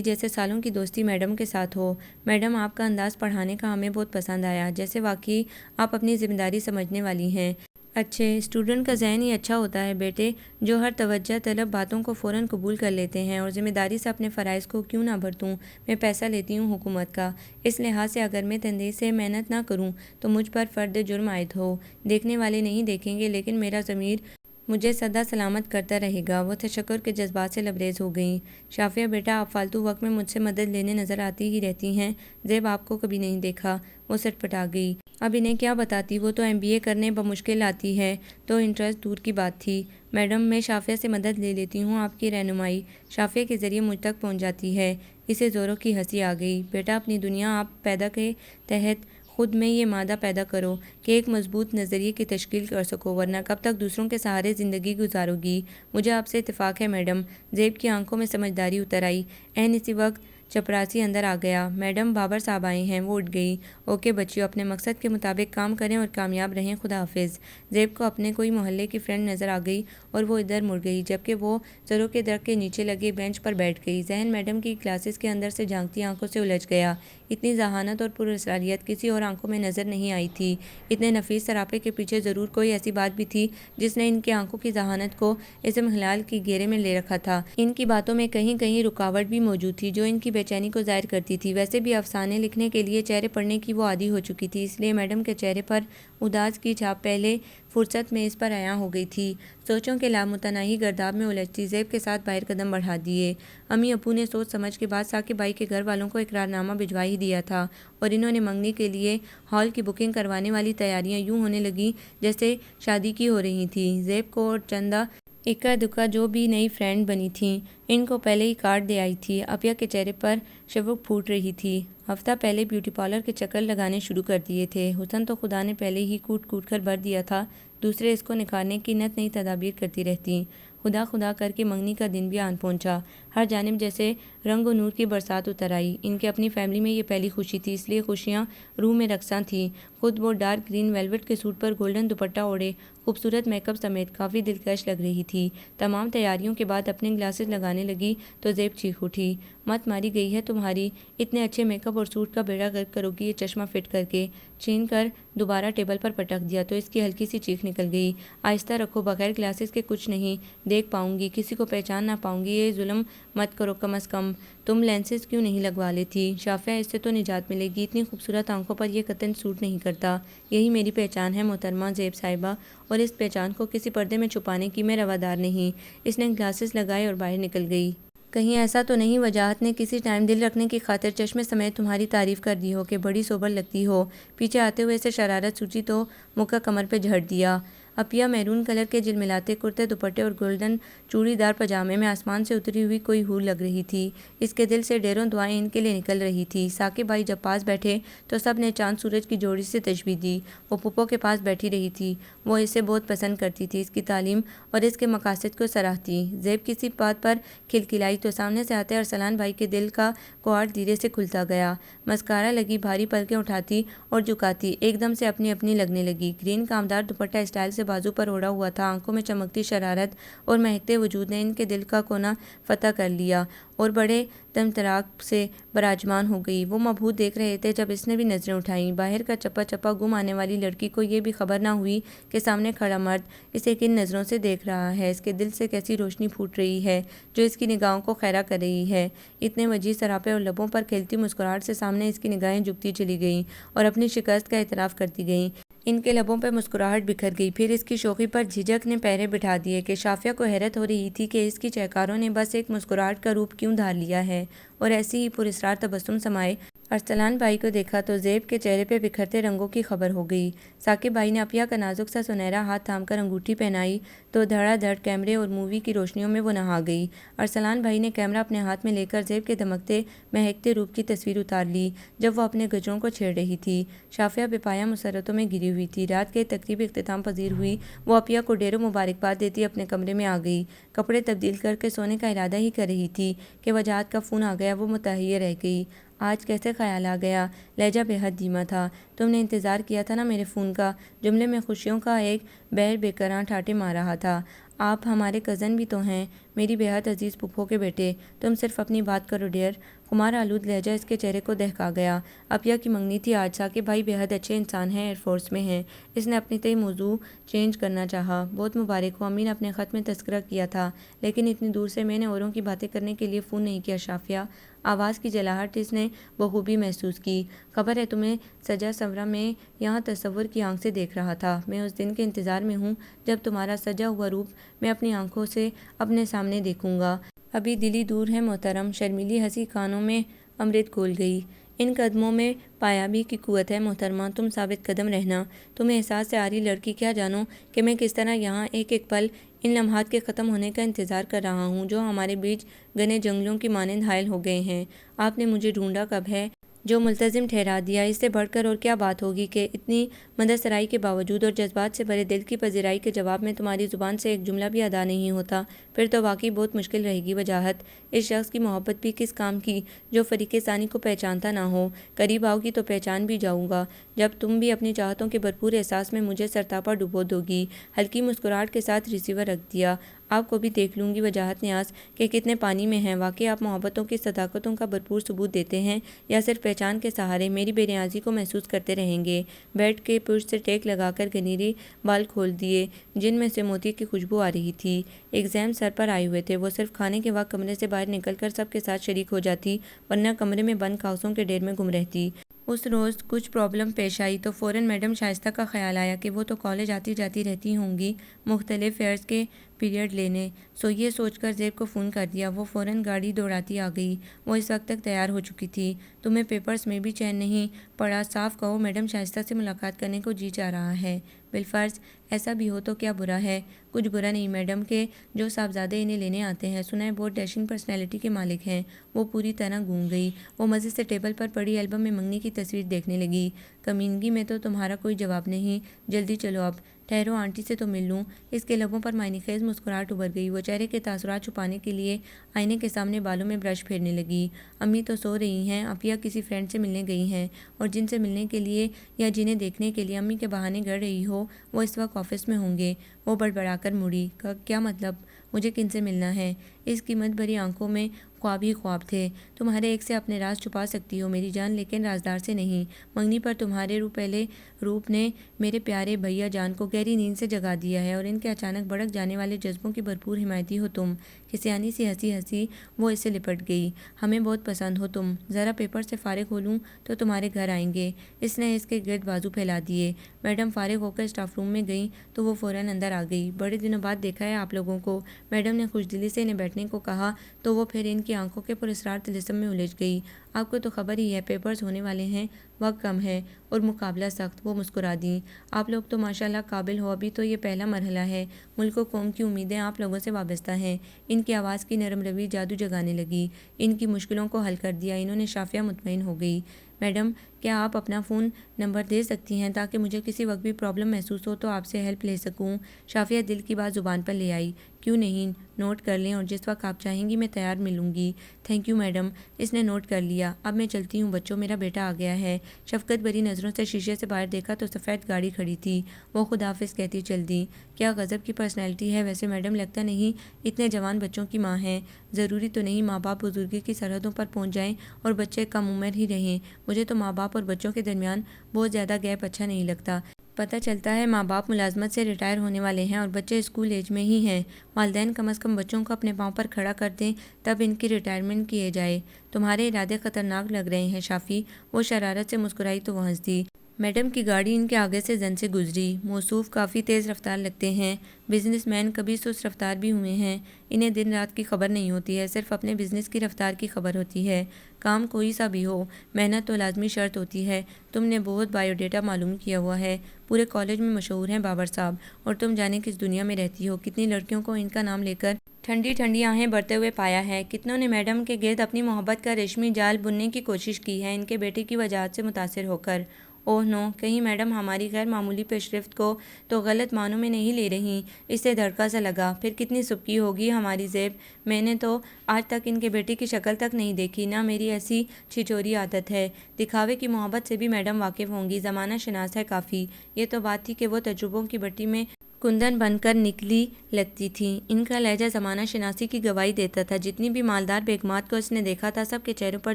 جیسے سالوں کی دوستی میڈم کے ساتھ ہو۔ میڈم آپ کا انداز پڑھانے کا ہمیں بہت پسند آیا، جیسے واقعی آپ اپنی ذمہ داری سمجھنے والی ہیں۔ اچھے اسٹوڈنٹ کا ذہن ہی اچھا ہوتا ہے بیٹے، جو ہر توجہ طلب باتوں کو فوراً قبول کر لیتے ہیں اور ذمہ داری سے اپنے فرائض کو کیوں نہ بھرتوں۔ میں پیسہ لیتی ہوں حکومت کا، اس لحاظ سے اگر میں تندیسی سے محنت نہ کروں تو مجھ پر فرد جرم عائد ہو۔ دیکھنے والے نہیں دیکھیں گے، لیکن میرا ضمیر مجھے سدا سلامت کرتا رہے گا۔ وہ تشکر کے جذبات سے لبریز ہو گئیں۔ شافیہ بیٹا آپ فالتو وقت میں مجھ سے مدد لینے نظر آتی ہی رہتی ہیں، زیب آپ کو کبھی نہیں دیکھا۔ وہ سٹپٹا گئی۔ اب انہیں کیا بتاتی، وہ تو MBA کرنے بمشکل آتی ہے تو انٹرسٹ دور کی بات تھی۔ میڈم میں شافیہ سے مدد لے لیتی ہوں، آپ کی رہنمائی شافیہ کے ذریعے مجھ تک پہنچ جاتی ہے۔ اسے زوروں کی ہنسی آ گئی۔ بیٹا اپنی دنیا آپ پیدا کے تحت خود میں یہ مادہ پیدا کرو کہ ایک مضبوط نظریے کی تشکیل کر سکو، ورنہ کب تک دوسروں کے سہارے زندگی گزارو گی؟ مجھے آپ سے اتفاق ہے میڈم۔ زیب کی آنکھوں میں سمجھداری اتر آئی۔ عین اسی وقت چپراسی اندر آ گیا۔ میڈم بابر صاحب آئے ہیں۔ وہ اٹھ گئی۔ اوکے بچیوں، اپنے مقصد کے مطابق کام کریں اور کامیاب رہیں، خدا حافظ۔ زیب کو اپنے کوئی محلے کی فرینڈ نظر آ گئی اور وہ ادھر مڑ گئی، جبکہ وہ سرو کے درخت کے نیچے لگے بینچ پر بیٹھ گئی۔ ذہن میڈم کی کلاسز کے اندر سے جھانکتی آنکھوں سے الجھ گیا۔ اتنی ذہانت اور پراسراریت کسی اور آنکھوں میں نظر نہیں آئی تھی۔ اتنے نفیس سراپے کے پیچھے ضرور کوئی ایسی بات بھی تھی جس نے ان کی آنکھوں کی ذہانت کو اسم خیال کی گھیرے میں لے رکھا تھا۔ ان کی باتوں میں کہیں کہیں رکاوٹ بھی موجود تھی جو ان کی بے چینی کو ظاہر کرتی تھی۔ ویسے بھی افسانے لکھنے کے لیے چہرے پڑھنے کی وہ عادی ہو چکی تھی، اس لیے میڈم کے چہرے پر اداس کی چھاپ پہلے فرصت میں اس پر عیاں ہو گئی تھی۔ سوچوں کے لامتناہی گرداب میں الجھتی زیب کے ساتھ باہر قدم بڑھا دیے۔ امی ابو نے سوچ سمجھ کے بعد ثاقب بھائی کے گھر والوں کو اقرارنامہ بھجوا ہی دیا تھا اور انہوں نے منگنی کے لیے ہال کی بکنگ کروانے والی تیاریاں یوں ہونے لگیں جیسے شادی کی ہو رہی تھیں۔ زیب کو اور چندہ اکا دکا جو بھی نئی فرینڈ بنی تھیں ان کو پہلے ہی کارڈ دے آئی تھی۔ عافیہ کے چہرے پر شفق پھوٹ رہی تھی۔ ہفتہ پہلے بیوٹی پارلر کے چکر لگانے شروع کر دیے تھے۔ حسن تو خدا نے پہلے ہی کوٹ کوٹ کر بھر دیا تھا، دوسرے اس کو نکھارنے کی نت نئی تدابیر کرتی رہتی۔ خدا خدا کر کے منگنی کا دن بھی آن پہنچا۔ ہر جانب جیسے رنگ و نور کی برسات اتر آئی۔ ان کے اپنی فیملی میں یہ پہلی خوشی تھی، اس لیے خوشیاں روح میں رقصاں تھیں۔ خود وہ ڈارک گرین ویلویٹ کے سوٹ پر گولڈن دوپٹہ اوڑھے خوبصورت میک اپ سمیت کافی دلکش لگ رہی تھی۔ تمام تیاریوں کے بعد اپنے گلاسز لگانے لگی تو زیب چیخ اٹھی۔ مت ماری گئی ہے تمہاری، اتنے اچھے میک اپ اور سوٹ کا بیڑا غرق کرو گی یہ چشمہ فٹ کر کے۔ چھین کر دوبارہ ٹیبل پر پٹک دیا تو اس کی ہلکی سی چیخ نکل گئی۔ آہستہ رکھو، بغیر گلاسز کے کچھ نہیں دیکھ پاؤں گی، کسی کو پہچان نہ پاؤں گی، یہ ظلم مت کرو کم از کم۔ تم لینسز کیوں نہیں لگوا لیتی؟ شافیہ اس سے تو نجات ملے گی، اتنی خوبصورت آنکھوں پر یہ قطعاً سوٹ نہیں کرتا۔ یہی میری پہچان ہے محترمہ زیب صاحبہ، اور اس پہچان کو کسی پردے میں چھپانے کی میں روادار نہیں۔ اس نے گلاسز لگائے اور باہر نکل گئی۔ کہیں ایسا تو نہیں وجاہت نے کسی ٹائم دل رکھنے کی خاطر چشمے سمیت تمہاری تعریف کر دی ہو کہ بڑی سوبر لگتی ہو؟ پیچھے آتے ہوئے اسے شرارت سوچی تو مکہ کمر پہ جھڑ دیا۔ اپیا میرون کلر کے جھلملاتے کرتے دوپٹے اور گولڈن چوڑی دار پاجامے میں آسمان سے اتری ہوئی کوئی حور لگ رہی تھی۔ اس کے دل سے ڈھیروں دعائیں ان کے لیے نکل رہی تھی۔ ثاقب بھائی جب پاس بیٹھے تو سب نے چاند سورج کی جوڑی سے تشبیہ دی۔ وہ پھپھو کے پاس بیٹھی رہی تھی۔ وہ اسے بہت پسند کرتی تھی، اس کی تعلیم اور اس کے مقاصد کو سراہتی۔ زیب کسی بات پر کھلکھلائی تو سامنے سے آتے ارسلان بھائی کے دل کا کواڑ دھیرے سے کھلتا گیا۔ مسکارا لگی بھاری پلکیں اٹھاتی اور جھکاتی ایک دم سے اپنی اپنی لگنے لگی۔ گرین کامدار دوپٹہ اسٹائل سے بازو پر اوڑھا ہوا تھا، آنکھوں میں چمکتی شرارت اور مہکتے وجود نے ان کے دل کا کونا فتح کر لیا اور بڑے طمطراق سے براجمان ہو گئی۔ وہ مبہوت دیکھ رہے تھے جب اس نے بھی نظریں اٹھائیں۔ باہر کا چپا چپا گم آنے والی لڑکی کو یہ بھی خبر نہ ہوئی کہ سامنے کھڑا مرد اسے کن نظروں سے دیکھ رہا ہے۔ اس کے دل سے کیسی روشنی پھوٹ رہی ہے جو اس کی نگاہوں کو خیرہ کر رہی ہے۔ اتنے وجیح سراپے اور لبوں پر کھیلتی مسکراہٹ سے سامنے اس کی نگاہیں جھکتی چلی گئیں اور اپنی شکست کا اعتراف کرتی گئیں۔ ان کے لبوں پہ مسکراہٹ بکھر گئی، پھر اس کی شوخی پر جھجک نے پہرے بٹھا دیے کہ شافیہ کو حیرت ہو رہی تھی کہ اس کی چہکاروں نے بس ایک مسکراہٹ کا روپ کیوں دھار لیا ہے، اور ایسی ہی پراسرار تبسم سمائے ارسلان بھائی کو دیکھا تو زیب کے چہرے پہ بکھرتے رنگوں کی خبر ہو گئی۔ ثاقب بھائی نے اپیا کا نازک سا سنہرا ہاتھ تھام کر انگوٹھی پہنائی تو دھڑا دھڑ کیمرے اور مووی کی روشنیوں میں وہ نہا گئی۔ ارسلان بھائی نے کیمرہ اپنے ہاتھ میں لے کر زیب کے دمکتے مہکتے روپ کی تصویر اتار لی جب وہ اپنے گجروں کو چھیڑ رہی تھی۔ شافیہ بے پایہ مسرتوں میں گری ہوئی تھی۔ رات کی تقریب اختتام پذیر ہوئی۔ وہ اپیا کو ڈھیروں مبارکباد دیتی اپنے کمرے میں آ گئی۔ کپڑے تبدیل کر کے سونے کا ارادہ ہی کر رہی تھی کہ وجاہت کا فون آ گیا۔ وہ متحیر رہ گئی۔ آج کیسے خیال آ گیا؟ لہجہ بے حد دھیما تھا۔ تم نے انتظار کیا تھا نا میرے فون کا؟ جملے میں خوشیوں کا ایک بحر بے کراں ٹھاٹھے مار رہا تھا۔ آپ ہمارے کزن بھی تو ہیں، میری بے حد عزیز پھپھو کے بیٹے۔ تم صرف اپنی بات کرو ڈیئر۔ خمار آلود لہجہ اس کے چہرے کو دہکا گیا۔ اپیا کی منگنی تھی آج۔ ثاقب بھائی بے حد اچھے انسان ہیں، ایئر فورس میں ہیں۔ اس نے اپنی تئی موضوع چینج کرنا چاہا۔ بہت مبارک ہو، امی نے اپنے خط میں تذکرہ کیا تھا، لیکن اتنی دور سے میں نے اوروں کی باتیں کرنے کے لیے فون نہیں کیا شافیہ۔ آواز کی جلاہٹ اس نے بخوبی محسوس کی۔ خبر ہے تمہیں سجا سنورا میں یہاں تصور کی آنکھ سے دیکھ رہا تھا۔ میں اس دن کے انتظار میں ہوں جب تمہارا سجا ہوا روپ میں اپنی آنکھوں سے اپنے سامنے دیکھوں گا۔ ابھی دلی دور ہے محترم۔ شرمیلی ہنسی کانوں میں امرت گھول گئی۔ ان قدموں میں پایابی کی قوت ہے محترمہ، تم ثابت قدم رہنا۔ تمہیں احساس سے آ رہی لڑکی، کیا جانو کہ میں کس طرح یہاں ایک ایک پل ان لمحات کے ختم ہونے کا انتظار کر رہا ہوں جو ہمارے بیچ گھنے جنگلوں کی مانند حائل ہو گئے ہیں۔ آپ نے مجھے ڈھونڈا کب ہے جو ملتزم ٹھہرا دیا۔ اس سے بڑھ کر اور کیا بات ہوگی کہ اتنی مدح سرائی کے باوجود اور جذبات سے بھرے دل کی پذیرائی کے جواب میں تمہاری زبان سے ایک جملہ بھی ادا نہیں ہوتا؟ پھر تو واقعی بہت مشکل رہے گی وجاہت۔ اس شخص کی محبت بھی کس کام کی جو فریق ثانی کو پہچانتا نہ ہو؟ قریب آؤ گی تو پہچان بھی جاؤں گا جب تم بھی اپنی چاہتوں کے بھرپور احساس میں مجھے سرتاپا ڈبو دو گی۔ ہلکی مسکراہٹ کے ساتھ ریسیور رکھ دیا۔ آپ کو بھی دیکھ لوں گی وجاہت نیاز کہ کتنے پانی میں ہیں۔ واقعی آپ محبتوں کی صداقتوں کا بھرپور ثبوت دیتے ہیں یا صرف پہچان کے سہارے میری بے نیازی کو محسوس کرتے رہیں گے؟ بیڈ کے پشت سے ٹیک لگا کر گھنیری بال کھول دیے جن میں سے موتی کی خوشبو آ رہی تھی۔ ایگزام سر پر آئے ہوئے تھے۔ وہ صرف کھانے کے وقت کمرے سے باہر نکل کر سب کے ساتھ شریک ہو جاتی، ورنہ کمرے میں بند کاغذوں کے ڈھیر میں گم رہتی۔ اس روز کچھ پرابلم پیش آئی تو فوراً میڈم شائستہ کا خیال آیا کہ وہ تو کالج آتی جاتی رہتی ہوں گی مختلف فیئرز کے پیریڈ لینے، سو یہ سوچ کر زیب کو فون کر دیا۔ وہ فوراً گاڑی دوڑاتی آ گئی۔ وہ اس وقت تک تیار ہو چکی تھی۔ تمہیں پیپرز میں بھی چین نہیں پڑا؟ صاف کہو میڈم شائستہ سے ملاقات کرنے کو جی چاہ رہا ہے۔ بالفرض ایسا بھی ہو تو کیا برا ہے؟ کچھ برا نہیں میڈم کہ جو صاحبزادے انہیں لینے آتے ہیں، سنا ہے بہت ڈیشنگ پرسنالٹی کے مالک ہیں۔ وہ پوری طرح گونگ گئی۔ وہ مزے سے ٹیبل پر پڑی البم میں منگنی کی تصویر دیکھنے لگی۔ کمینگی میں تو تمہارا کوئی جواب نہیں، جلدی چلو اب۔ ٹھہرو آنٹی سے تو مل لوں۔ اس کے لبوں پر معنی خیز مسکراہٹ ابھر گئی۔ وہ چہرے کے تاثرات چھپانے کے لیے آئینے کے سامنے بالوں میں برش پھیرنے لگی۔ امی تو سو رہی ہیں، اپیا کسی فرینڈ سے ملنے گئی ہیں، اور جن سے ملنے کے لیے یا جنہیں دیکھنے کے لیے امی کے بہانے گڑ رہی ہو وہ اس وقت آفس میں ہوں گے۔ وہ بڑبڑا کر مڑی۔ کیا مطلب؟ مجھے کن سے ملنا ہے؟ اس کی مد بھری آنکھوں میں خواب ہی خواب تھے۔ تمہارے ایک سے اپنے راز چھپا سکتی ہو میری جان، لیکن رازدار سے نہیں۔ منگنی پر تمہارے پہلے روپ نے میرے پیارے بھیا جان کو گہری نیند سے جگا دیا ہے، اور ان کے اچانک بھڑک جانے والے جذبوں کی بھرپور حمایتی ہو تم۔ کسیانی سی ہنسی ہنسی وہ اس سے لپٹ گئی۔ ہمیں بہت پسند ہو تم۔ ذرا پیپر سے فارغ ہو لوں تو تمہارے گھر آئیں گے۔ اس نے اس کے گرد بازو پھیلا دیے۔ میڈم فارغ ہو کر اسٹاف روم میں گئیں تو وہ فوراً اندر آ گئی۔ بڑے دنوں بعد دیکھا ہے آپ لوگوں کو۔ میڈم نے خوش دلی سے انہیں بیٹھنے کو کہا تو وہ پھر ان کی کی آنکھوں کے پراسرار طلسم میں الجھ گئی۔ آپ کو تو خبر ہی ہے پیپرز ہونے والے ہیں، وقت کم ہے اور مقابلہ سخت۔ وہ مسکرا دیں۔ آپ لوگ تو ماشاءاللہ قابل ہو، ابھی تو یہ پہلا مرحلہ ہے۔ ملک و قوم کی امیدیں آپ لوگوں سے وابستہ ہیں۔ ان کی آواز کی نرم روی جادو جگانے لگی، ان کی مشکلوں کو حل کر دیا۔ انہوں نے شافیہ مطمئن ہو گئی۔ میڈم، کیا آپ اپنا فون نمبر دے سکتی ہیں تاکہ مجھے کسی وقت بھی پرابلم محسوس ہو تو آپ سے ہیلپ لے سکوں؟ شافیہ دل کی بات زبان پر لے آئی۔ کیوں نہیں، نوٹ کر لیں اور جس وقت آپ چاہیں گی میں تیار ملوں گی۔ Thank you madam. اس نے نوٹ کر لیا۔ اب میں چلتی ہوں بچوں، میرا بیٹا آ گیا ہے۔ شفقت بھری نظروں سے شیشے سے باہر دیکھا تو سفید گاڑی کھڑی تھی۔ وہ خداحافظ کہتی چل دی۔ کیا غضب کی پرسنالٹی ہے ویسے میڈم، لگتا نہیں اتنے جوان بچوں کی ماں ہیں۔ ضروری تو نہیں ماں باپ بزرگی کی سرحدوں پر پہنچ جائیں اور بچے کم عمر ہی رہیں۔ مجھے تو ماں باپ اور بچوں کے درمیان بہت زیادہ گیپ اچھا نہیں لگتا۔ پتہ چلتا ہے ماں باپ ملازمت سے ریٹائر ہونے والے ہیں اور بچے اسکول ایج میں ہی ہیں۔ والدین کم از کم بچوں کو اپنے پاؤں پر کھڑا کر دیں تب ان کی ریٹائرمنٹ کیے جائے۔ تمہارے ارادے خطرناک لگ رہے ہیں شافی۔ وہ شرارت سے مسکرائی تو وہ ہنس دی۔ میڈم کی گاڑی ان کے آگے سے زن سے گزری۔ موصوف کافی تیز رفتار لگتے ہیں۔ بزنس مین کبھی سست رفتار بھی ہوئے ہیں۔ انہیں دن رات کی خبر نہیں ہوتی ہے، صرف اپنے بزنس کی رفتار کی خبر ہوتی ہے۔ کام کوئی سا بھی ہو، محنت تو لازمی شرط ہوتی ہے۔ تم نے بہت بائیو ڈیٹا معلوم کیا ہوا ہے۔ پورے کالج میں مشہور ہیں بابر صاحب، اور تم جانے کس دنیا میں رہتی ہو، کتنی لڑکیوں کو ان کا نام لے کر ٹھنڈی ٹھنڈی آہیں بھرتے ہوئے پایا ہے۔ کتنوں نے میڈم کے گرد اپنی محبت کا ریشمی جال بننے کی کوشش کی ہے ان کے بیٹے کی وجاہت سے متاثر ہو کر۔ اوہ نو، کہیں میڈم ہماری غیر معمولی پیش رفت کو تو غلط معنوں میں نہیں لے رہی؟ اسے دھڑکا سا لگا۔ پھر کتنی سبکی ہوگی ہماری زیب، میں نے تو آج تک ان کے بیٹے کی شکل تک نہیں دیکھی، نہ میری ایسی چھچوری عادت ہے۔ دکھاوے کی محبت سے بھی میڈم واقف ہوں گی، زمانہ شناس ہے کافی۔ یہ تو بات تھی کہ وہ تجربوں کی بٹی میں کندن بن کر نکلی لگتی تھیں۔ ان کا لہجہ زمانہ شناسی کی گواہی دیتا تھا۔ جتنی بھی مالدار بیگمات کو اس نے دیکھا تھا، سب کے چہروں پر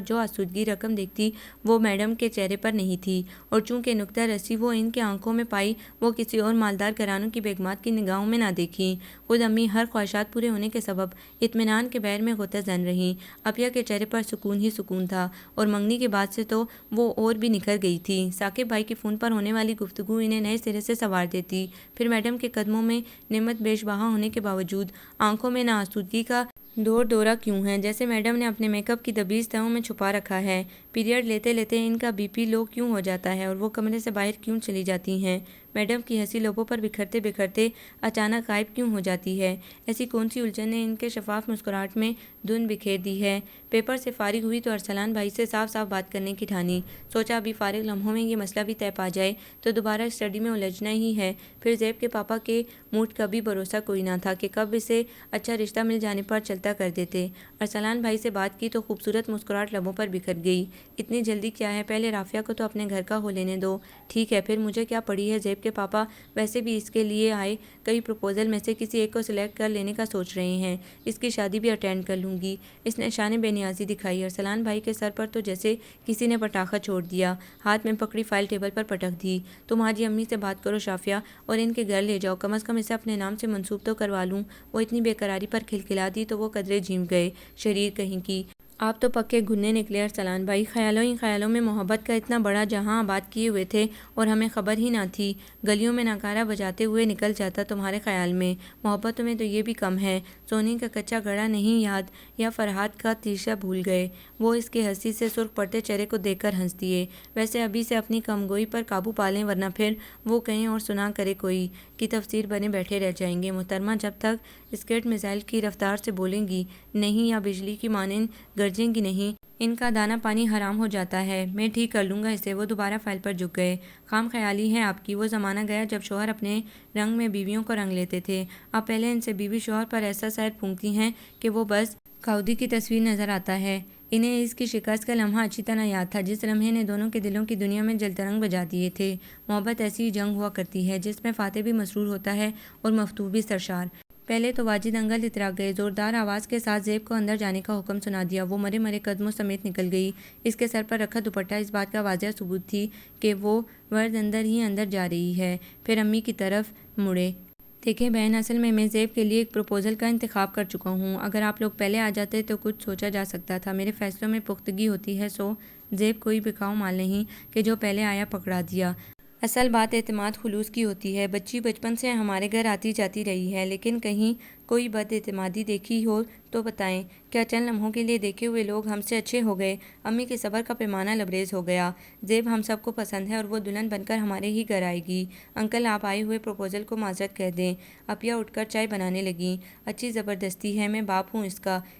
جو آسودگی رقم دیکھتی وہ میڈم کے چہرے پر نہیں تھی، اور چونکہ نکتہ رسی وہ ان کے آنکھوں میں پائی وہ کسی اور مالدار گھرانوں کی بیگمات کی نگاہوں میں نہ دیکھی۔ خود امی ہر خواہشات پورے ہونے کے سبب اطمینان کے بحر میں غوطہ زن رہیں۔ عفیہ کے چہرے پر سکون ہی سکون تھا، اور منگنی کے بعد سے تو وہ اور بھی نکھر گئی تھی۔ ثاقب بھائی کی فون پر ہونے والی گفتگو انہیں نئے سرے سے سنوار دیتی۔ پھر میڈم کے قدموں میں نعمت بیش بہا ہونے کے باوجود آنکھوں میں ناآسودگی کا دور دورہ کیوں ہے، جیسے میڈم نے اپنے میک اپ کی دبیز تہوں میں چھپا رکھا ہے۔ پیریڈ لیتے لیتے ان کا بی پی لو کیوں ہو جاتا ہے، اور وہ کمرے سے باہر کیوں چلی جاتی ہیں؟ میڈم کی ہنسی لبوں پر بکھرتے بکھرتے اچانک غائب کیوں ہو جاتی ہے؟ ایسی کون سی الجھن نے ان کے شفاف مسکراہٹ میں دھند بکھیر دی ہے؟ پیپر سے فارغ ہوئی تو ارسلان بھائی سے صاف صاف بات کرنے کی ٹھانی۔ سوچا ابھی فارغ لمحوں میں یہ مسئلہ بھی طے پا جائے تو دوبارہ اسٹڈی میں الجھنا ہی ہے۔ پھر زیب کے پاپا کے موڈ کا بھی بھروسہ کوئی نہ تھا کہ کب اسے اچھا رشتہ مل جانے پر چلتا کر دیتے۔ ارسلان بھائی سے بات کی تو خوبصورت مسکراہٹ لبوں پر بکھر گئی۔ اتنی جلدی کیا ہے، پہلے رافعہ کو تو اپنے گھر کا ہو لینے دو۔ ٹھیک ہے، پھر مجھے کیا پڑی ہے، زیب کے پاپا ویسے بھی اس کے لیے آئے کئی پروپوزل میں سے کسی ایک کو سلیکٹ کر لینے کا سوچ رہے ہیں۔ اس کی شادی بھی اٹینڈ کر لوں گی۔ اس نے شان بے نیازی دکھائی۔ ارسلان بھائی کے سر پر تو جیسے کسی نے پٹاخہ چھوڑ دیا۔ ہاتھ میں پکڑی فائل ٹیبل پر پٹک دی۔ تم آج ہی امی سے بات کرو شافیہ، اور ان کے گھر لے جاؤ، کم از کم اسے اپنے نام سے منسوب تو کروا لوں۔ وہ اتنی بے قراری پر کھلکھلا دی تو وہ قدرے جھیم گئے۔ شریر کہیں کی، آپ تو پکے گھنے نکلے ارسلان بھائی۔ خیالوں ہی خیالوں میں محبت کا اتنا بڑا جہاں آباد کیے ہوئے تھے اور ہمیں خبر ہی نہ تھی۔ گلیوں میں ناکارہ بجاتے ہوئے نکل جاتا تمہارے خیال میں۔ محبتوں میں تو یہ بھی کم ہے، سونی کا کچا گڑھا نہیں یاد، یا فرہاد کا تیرشا بھول گئے؟ وہ اس کے ہنسی سے سرخ پڑتے چہرے کو دیکھ کر ہنس دیے۔ ویسے ابھی سے اپنی کم گوئی پر قابو پا لیں، ورنہ پھر وہ کہیں اور سنا کرے کوئی کی تفسیر بنے بیٹھے رہ جائیں گے۔ محترمہ جب تک اسکیٹ میزائل کی رفتار سے بولیں گی نہیں یا بجلی کی مانند گرجیں گی نہیں، ان کا دانہ پانی حرام ہو جاتا ہے۔ میں ٹھیک کر لوں گا اسے۔ وہ دوبارہ فائل پر جھک گئے۔ خام خیالی ہے آپ کی، وہ زمانہ گیا جب شوہر اپنے رنگ میں بیویوں کو رنگ لیتے تھے۔ اب پہلے ان سے بیوی شوہر پر ایسا سیر پھونکتی ہیں کہ وہ بس خودی کی تصویر نظر آتا ہے۔ انہیں اس کی شکست کا لمحہ اچھی طرح یاد تھا، جس لمحے نے دونوں کے دلوں کی دنیا میں جلترنگ بجا دیے تھے۔ محبت ایسی ہی جنگ ہوا کرتی ہے جس میں فاتح بھی مسرور ہوتا ہے اور مفتوح بھی سرشار۔ پہلے تو واجد انگل اترا گئے۔ زوردار آواز کے ساتھ زیب کو اندر جانے کا حکم سنا دیا۔ وہ مرے مرے قدموں سمیت نکل گئی۔ اس کے سر پر رکھا دوپٹہ اس بات کا واضح ثبوت تھی کہ وہ ورد اندر ہی اندر جا رہی ہے۔ پھر امی کی طرف مڑے۔ دیکھیں بہن، اصل میں زیب کے لیے ایک پروپوزل کا انتخاب کر چکا ہوں۔ اگر آپ لوگ پہلے آ جاتے تو کچھ سوچا جا سکتا تھا۔ میرے فیصلوں میں پختگی ہوتی ہے، سو زیب کوئی بکاؤ مال نہیں کہ جو پہلے آیا پکڑا دیا۔ اصل بات اعتماد خلوص کی ہوتی ہے۔ بچی بچپن سے ہمارے گھر آتی جاتی رہی ہے، لیکن کہیں کوئی بد اعتمادی دیکھی ہو تو بتائیں۔ کیا چند لمحوں کے لیے دیکھے ہوئے لوگ ہم سے اچھے ہو گئے؟ امی کے صبر کا پیمانہ لبریز ہو گیا۔ زیب ہم سب کو پسند ہے اور وہ دلہن بن کر ہمارے ہی گھر آئے گی۔ انکل آپ آئے ہوئے پروپوزل کو معذرت کہہ دیں۔ اپیا اٹھ کر چائے بنانے لگیں۔ اچھی زبردستی ہے، میں باپ ہوں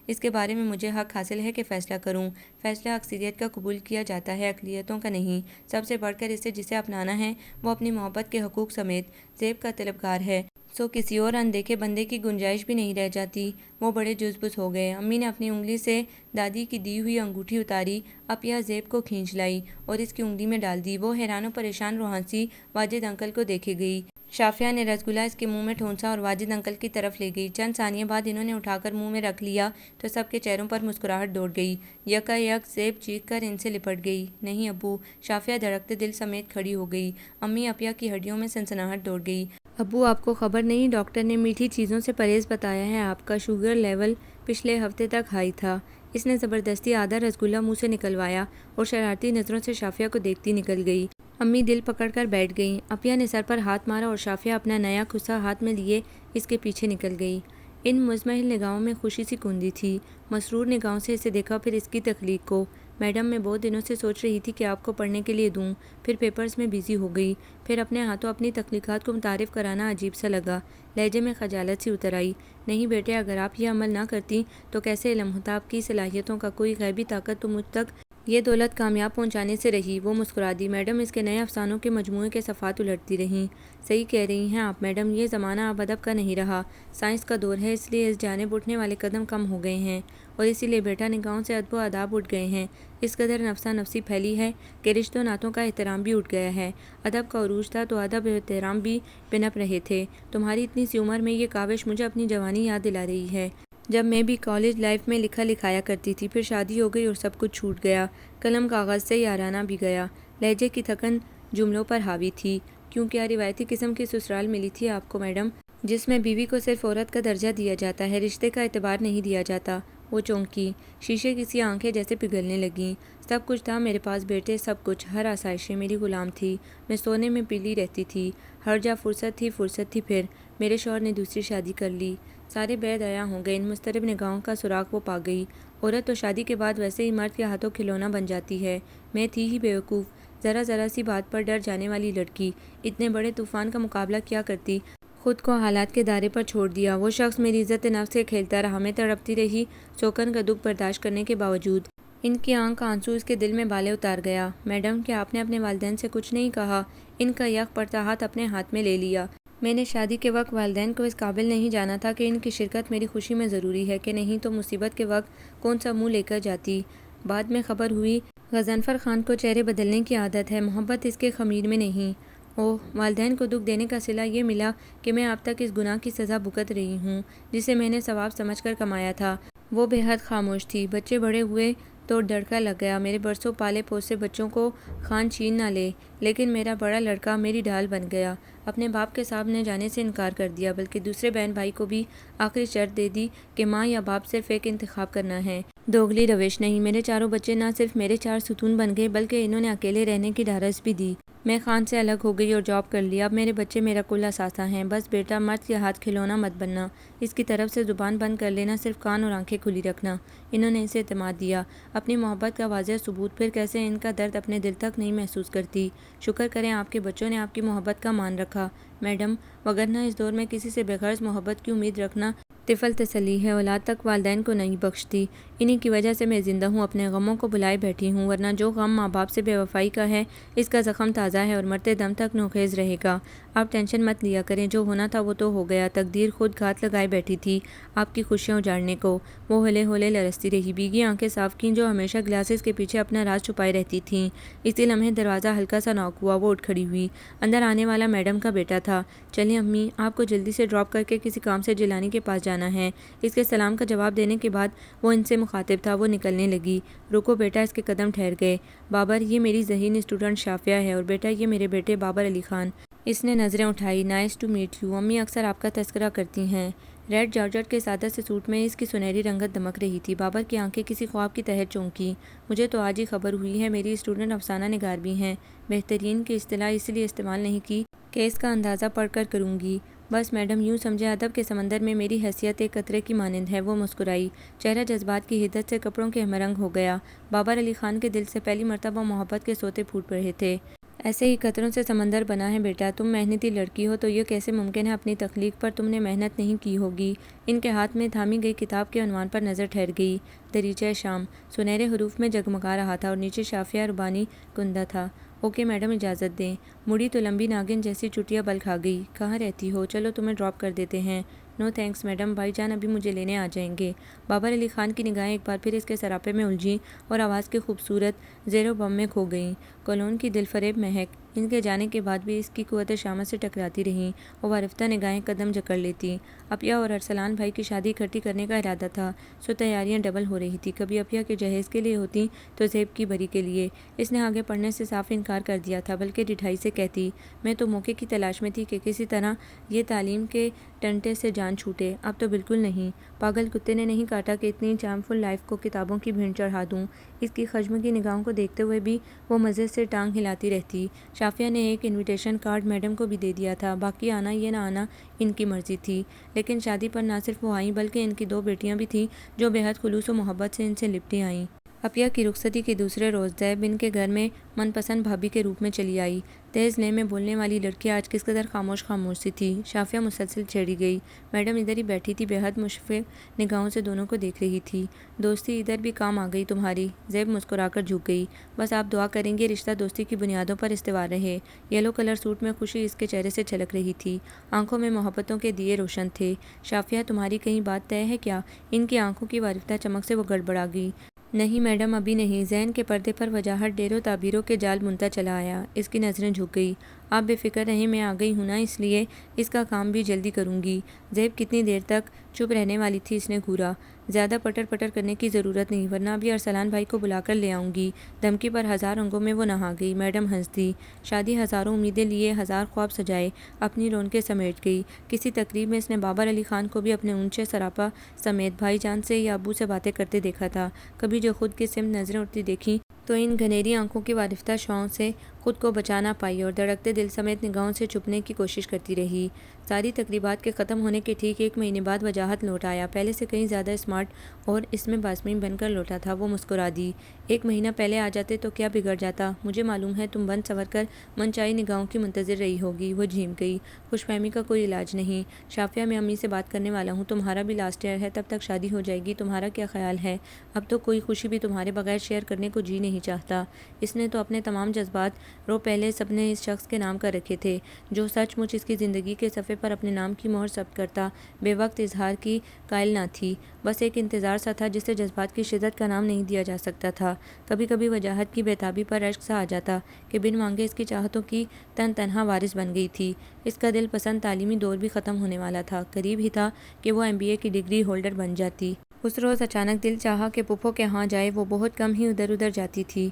اس کے بارے میں مجھے حق حاصل ہے کہ فیصلہ کروں۔ فیصلہ اکثریت کا قبول کیا جاتا ہے، اقلیتوں کا نہیں۔ سب سے بڑھ کر اسے جسے اپنانا ہے وہ اپنی محبت کے حقوق سمیت زیب کا طلبگار ہے، سو کسی اور اندیکھے بندے کی گنجائش بھی نہیں رہ جاتی۔ وہ بڑے جزبز ہو گئے۔ امی نے اپنی انگلی سے دادی کی دی ہوئی انگوٹھی اتاری، اپیا زیب کو کھینچ لائی اور اس کی انگلی میں ڈال دی۔ وہ حیران و پریشان روحان سی واجد انکل کو دیکھے گئی۔ شافیہ نے رسگلہ اس کے منہ میں ٹھونسا اور واجد انکل کی طرف لے گئی۔ چند ثانیے بعد انہوں نے اٹھا کر منہ میں رکھ لیا تو سب کے چہروں پر مسکراہٹ دوڑ گئی۔ یکا یک زیب چیخ کر ان سے لپٹ گئی۔ نہیں ابو! شافیہ دھڑکتے دل سمیت کھڑی ہو گئی۔ امی اپیا کی ہڈیوں میں سنسناہٹ دوڑ گئی۔ ابو آپ کو خبر نہیں، ڈاکٹر نے میٹھی چیزوں سے پرہیز بتایا ہے، آپ کا شوگر لیول پچھلے ہفتے تک ہائی تھا۔ اس نے زبردستی آدھا رسگلہ منہ سے نکلوایا اور شرارتی نظروں سے شافیہ کو دیکھتی نکل گئی۔ امی دل پکڑ کر بیٹھ گئیں۔ اپیا نے سر پر ہاتھ مارا اور شافیہ اپنا نیا کھسا ہاتھ میں لیے اس کے پیچھے نکل گئی۔ ان مزمحل نگاہوں میں خوشی سی کوندی تھی۔ مسرور نگاہوں سے اسے دیکھا، پھر اس کی تخلیق کو۔ میڈم میں بہت دنوں سے سوچ رہی تھی کہ آپ کو پڑھنے کے لیے دوں، پھر پیپرز میں بزی ہو گئی، پھر اپنے ہاتھوں اپنی تخلیقات کو متعارف کرانا عجیب سا لگا۔ لہجے میں خجالت سی اتر آئی۔ نہیں بیٹے، اگر آپ یہ عمل نہ کرتی تو کیسے علم ہوتا؟ آپ کی صلاحیتوں کا کوئی غیبی طاقت تو مجھ تک یہ دولت کامیاب پہنچانے سے رہی۔ وہ مسکرا دی۔ میڈم اس کے نئے افسانوں کے مجموعے کے صفحات الٹتی رہیں۔ صحیح کہہ رہی ہیں آپ میڈم، یہ زمانہ اب ادب کا نہیں رہا، سائنس کا دور ہے، اس لیے اس جانب اٹھنے والے قدم کم ہو گئے ہیں، اور اسی لیے بیٹا نگاہوں سے ادب و آداب اٹھ گئے ہیں۔ اس قدر نفسا نفسی پھیلی ہے کہ رشتوں ناتوں کا احترام بھی اٹھ گیا ہے۔ ادب کا عروج تھا تو ادب و احترام بھی پنپ رہے تھے۔ تمہاری اتنی سی عمر میں یہ کاوش مجھے اپنی جوانی یاد دلا رہی ہے، جب میں بھی کالج لائف میں لکھا لکھایا کرتی تھی، پھر شادی ہو گئی اور سب کچھ چھوٹ گیا، قلم کاغذ سے یارانہ بھی گیا۔ لہجے کی تھکن جملوں پر حاوی تھی۔ کیوں کیا روایتی قسم کی سسرال ملی تھی آپ کو میڈم، جس میں بیوی کو صرف عورت کا درجہ دیا جاتا ہے، رشتے کا اعتبار نہیں دیا جاتا؟ وہ چونکی، شیشے کی سی آنکھیں جیسے پگھلنے لگیں۔ سب کچھ تھا میرے پاس بیٹے، سب کچھ، ہر آسائشیں میری غلام تھی، میں سونے میں پیلی رہتی تھی، ہر جا فرصت تھی۔ پھر میرے شوہر نے دوسری شادی کر لی، سارے بید آیا ہو گئے۔ ان مضطرب نگاہوں کا سراغ وہ پا گئی۔ عورت تو شادی کے بعد ویسے ہی مرد کے ہاتھوں کھلونا بن جاتی ہے۔ میں تھی ہی بیوقوف، ذرا سی بات پر ڈر جانے والی لڑکی، اتنے بڑے طوفان کا مقابلہ کیا کرتی، خود کو حالات کے دائرے پر چھوڑ دیا۔ وہ شخص میری عزت نفس سے کھیلتا رہا، میں تڑپتی رہی، سوکن کا دکھ برداشت کرنے کے باوجود۔ ان کی آنکھ کا آنسو اس کے دل میں بالے اتار گیا۔ میڈم کیا آپ نے اپنے والدین سے کچھ نہیں کہا؟ ان کا یک پڑتا ہاتھ اپنے ہاتھ میں لے لیا۔ میں نے شادی کے وقت والدین کو اس قابل نہیں جانا تھا کہ ان کی شرکت میری خوشی میں ضروری ہے کہ نہیں تو مصیبت کے وقت کون سا منہ لے کر جاتی۔ بعد میں خبر ہوئی غضنفر خان کو چہرے بدلنے کی عادت ہے، محبت اس کے خمیر میں نہیں۔ اوہ، والدین کو دکھ دینے کا صلہ یہ ملا کہ میں اب تک اس گناہ کی سزا بھگت رہی ہوں جسے میں نے ثواب سمجھ کر کمایا تھا۔ وہ بے حد خاموش تھی۔ بچے بڑے ہوئے تو دڑکا لگ گیا۔ میرے برسوں پالے پوسے بچوں کو خان چھین نہ لے، لیکن میرا بڑا لڑکا میری ڈھال بن گیا۔ اپنے باپ کے سامنے جانے سے انکار کر دیا، بلکہ دوسرے بہن بھائی کو بھی آخری شرط دے دی کہ ماں یا باپ صرف ایک انتخاب کرنا ہے، دوگلی روش نہیں۔ میرے چاروں بچے نہ صرف میرے چار ستون بن گئے بلکہ انہوں نے اکیلے رہنے کی ڈھارس بھی دی۔ میں خان سے الگ ہو گئی اور جاب کر لیا۔ اب میرے بچے میرا کل اثاثہ ہیں۔ بس بیٹا، مرد کے ہاتھ کھلونا مت بننا، اس کی طرف سے زبان بند کر لینا، صرف کان اور آنکھیں کھلی رکھنا۔ انہوں نے اسے اعتماد دیا، اپنی محبت کا واضح ثبوت، پھر کیسے ان کا درد اپنے دل تک نہیں محسوس کرتی۔ شکر کریں آپ کے بچوں نے آپ کی محبت کا مان رکھا میڈم، وگرنہ اس دور میں کسی سے بغرض محبت کی امید رکھنا طفل تسلی ہے، اولاد تک والدین کو نہیں بخشتی۔ انہی کی وجہ سے میں زندہ ہوں، اپنے غموں کو بلائے بیٹھی ہوں، ورنہ جو غم ماں باپ سے بے وفائی کا ہے، اس کا زخم تازہ ہے اور مرتے دم تک نوخیز رہے گا۔ آپ ٹینشن مت لیا کریں، جو ہونا تھا وہ تو ہو گیا، تقدیر خود گھات لگائے بیٹھی تھی آپ کی خوشیاں اجاڑنے کو۔ وہ ہولے ہولے لرزتی رہی، بھیگی آنکھیں صاف کیں جو ہمیشہ گلاسز کے پیچھے اپنا راز چھپائے رہتی تھیں۔ اسی لمحے دروازہ ہلکا سا ناک ہوا، وہ اٹھ کھڑی ہوئی۔ اندر آنے والا میڈم کا بیٹا تھا۔ چلیں امی، آپ کو جلدی سے ڈراپ کر کے کسی کام سے جیلانی کے پاس جانا ہے۔ اس کے سلام کا جواب دینے کے بعد وہ ان سے مخاطب تھا، وہ نکلنے لگی۔ رکو بیٹا، اس کے قدم ٹھہر گئے۔ بابر، یہ میری ذہین اسٹوڈنٹ شافیہ ہے، اور بیٹا یہ میرے بیٹے بابر علی خان۔ اس نے نظریں اٹھائی۔ نائس ٹو میٹ یو، امی اکثر آپ کا تذکرہ کرتی ہیں۔ ریڈ جارجٹ کے سادہ سے سوٹ میں اس کی سنہری رنگت دمک رہی تھی۔ بابر کی آنکھیں کسی خواب کی تہت چونکی۔ مجھے تو آج ہی خبر ہوئی ہے، میری اسٹوڈنٹ افسانہ نگار بھی ہیں۔ بہترین کی اصطلاح اس لیے استعمال نہیں کی کہ اس کا اندازہ پڑھ کر کروں گی۔ بس میڈم، یوں سمجھے ادب کے سمندر میں میری حیثیت ایک قطرے کی مانند ہے۔ وہ مسکرائی، چہرہ جذبات کی حدت سے کپڑوں کے ہمرنگ ہو گیا۔ بابر علی خان کے دل سے پہلی مرتبہ محبت کے سوتے پھوٹ رہے تھے۔ ایسے ہی قطروں سے سمندر بنا ہے بیٹا۔ تم محنتی لڑکی ہو تو یہ کیسے ممکن ہے اپنی تخلیق پر تم نے محنت نہیں کی ہوگی؟ ان کے ہاتھ میں تھامی گئی کتاب کے عنوان پر نظر ٹھہر گئی۔ دریچہ شام سنہرے حروف میں جگمگا رہا تھا اور نیچے شافیہ ربانی کندہ تھا۔ اوکے میڈم، اجازت دیں۔ مڑی تو لمبی ناگن جیسی چٹیا بل کھا گئی۔ کہاں رہتی ہو؟ چلو تمہیں ڈراپ کر دیتے ہیں۔ نو تھینکس میڈم، بھائی جان ابھی مجھے لینے آ جائیں گے۔ بابر علی خان کی نگاہیں ایک بار پھر اس کے سراپے میں الجھیں اور آواز کے خوبصورت زیر و بم میں کھو گئیں۔ کولون کی دل فریب مہک ان کے جانے کے بعد بھی اس کی قوت شامت سے ٹکراتی رہیں اور وارفتہ نگاہیں قدم جکڑ لیتی۔ اپیا اور ارسلان بھائی کی شادی اکٹھی کرنے کا ارادہ تھا، سو تیاریاں ڈبل ہو رہی تھی۔ کبھی اپیا کے جہیز کے لیے ہوتی تو زیب کی بری کے لیے۔ اس نے آگے پڑھنے سے صاف انکار کر دیا تھا، بلکہ ڈٹھائی سے کہتی، میں تو موقع کی تلاش میں تھی کہ کسی طرح یہ تعلیم کے ٹنٹے سے جان چھوٹے۔ اب تو بالکل نہیں۔ پاگل کتے نے نہیں کاٹا کہ اتنی چارم فل لائف کو کتابوں کی بھیڑ چڑھا دوں۔ اس کی خشمگی نگاہوں کو دیکھتے ہوئے بھی وہ مزے سے ٹانگ ہلاتی رہتی۔ شافیہ نے ایک انویٹیشن کارڈ میڈم کو بھی دے دیا تھا، باقی آنا یا نہ آنا ان کی مرضی تھی۔ لیکن شادی پر نہ صرف وہ آئیں بلکہ ان کی دو بیٹیاں بھی تھیں جو بے حد خلوص و محبت سے ان سے لپٹی آئیں۔ اپیا کی رخصتی کے دوسرے روز زیب ان کے گھر میں من پسند بھابھی کے روپ میں چلی آئی۔ تیز لے میں بولنے والی لڑکی آج کس قدر خاموش خاموش سی تھی۔ شافیہ مسلسل چھیڑی گئی۔ میڈم ادھر ہی بیٹھی تھی، بے حد مشفق نگاہوں سے دونوں کو دیکھ رہی تھی۔ دوستی ادھر بھی کام آ گئی تمہاری۔ زیب مسکرا کر جھک گئی۔ بس آپ دعا کریں گے رشتہ دوستی کی بنیادوں پر استوار رہے۔ یلو کلر سوٹ میں خوشی اس کے چہرے سے چھلک رہی تھی، آنکھوں میں محبتوں کے دیے روشن تھے۔ شافیہ تمہاری کہیں بات طے ہے کیا؟ ان کی آنکھوں کی وارفتہ چمک سے وہ گڑبڑا گئی۔ نہیں میڈم، ابھی نہیں۔ ذہن کے پردے پر وجاہت ڈیر و تعبیروں کے جال بنتا چلا آیا۔ اس کی نظریں جھک گئی۔ آپ بے فکر رہیں، میں آ گئی ہوں نا، اس لیے اس کا کام بھی جلدی کروں گی۔ زیب کتنی دیر تک چپ رہنے والی تھی، اس نے گھورا۔ زیادہ پٹر پٹر کرنے کی ضرورت نہیں، ورنہ ابھی ارسلان بھائی کو بلا کر لے آؤں گی۔ دھمکی پر ہزار رنگوں میں وہ نہا گئی۔ میڈم ہنس دی۔ شادی ہزاروں امیدیں لیے، ہزار خواب سجائے، اپنی رونقیں سمیٹ گئی۔ کسی تقریب میں اس نے بابر علی خان کو بھی اپنے اونچے سراپا سمیت بھائی جان سے یا ابو سے باتیں کرتے دیکھا تھا۔ کبھی جو خود کی سمت نظریں اٹھتی دیکھیں تو ان گھنیری آنکھوں کی وارفتہ شعاعوں سے خود کو بچا نہ پائی اور دھڑکتے دل سمیت نگاہوں سے چھپنے کی کوشش کرتی رہی۔ ساری تقریبات کے ختم ہونے کے ٹھیک ایک مہینے بعد وجاہت لوٹ آیا، پہلے سے کہیں زیادہ اسمارٹ اور اس میں بازمین بن کر لوٹا تھا۔ وہ مسکرا دی۔ ایک مہینہ پہلے آ جاتے تو کیا بگڑ جاتا؟ مجھے معلوم ہے تم بن سنور کر منچائی نگاہوں کی منتظر رہی ہوگی۔ وہ جھیم گئی۔ خوش فہمی کا کوئی علاج نہیں شافیہ، میں امی سے بات کرنے والا ہوں، تمہارا بھی لاسٹ ایئر ہے، تب تک شادی ہو جائے گی۔ تمہارا کیا خیال ہے؟ اب تو کوئی خوشی بھی تمہارے بغیر شیئر کرنے کو جی نہیں چاہتا۔ اس نے تو اپنے تمام جذبات رو پہلے سپنے اس شخص کے نام کر رکھے تھے جو سچ مچ اس کی زندگی کے صفحے پر اپنے نام کی مہر ثبت کرتا۔ بے وقت اظہار کی قائل نہ تھی، بس ایک انتظار سا تھا جسے جذبات کی شدت کا نام نہیں دیا جا سکتا تھا۔ کبھی کبھی وجاہت کی بےتابی پر رشک سا آ جاتا کہ بن مانگے اس کی چاہتوں کی تن تنہا وارث بن گئی تھی۔ اس کا دل پسند تعلیمی دور بھی ختم ہونے والا تھا، قریب ہی تھا کہ وہ MBA کی ڈگری ہولڈر بن جاتی۔ اس روز اچانک دل چاہا کہ پھپھو کے ہاں جائے۔ وہ بہت کم ہی ادھر ادھر جاتی تھی،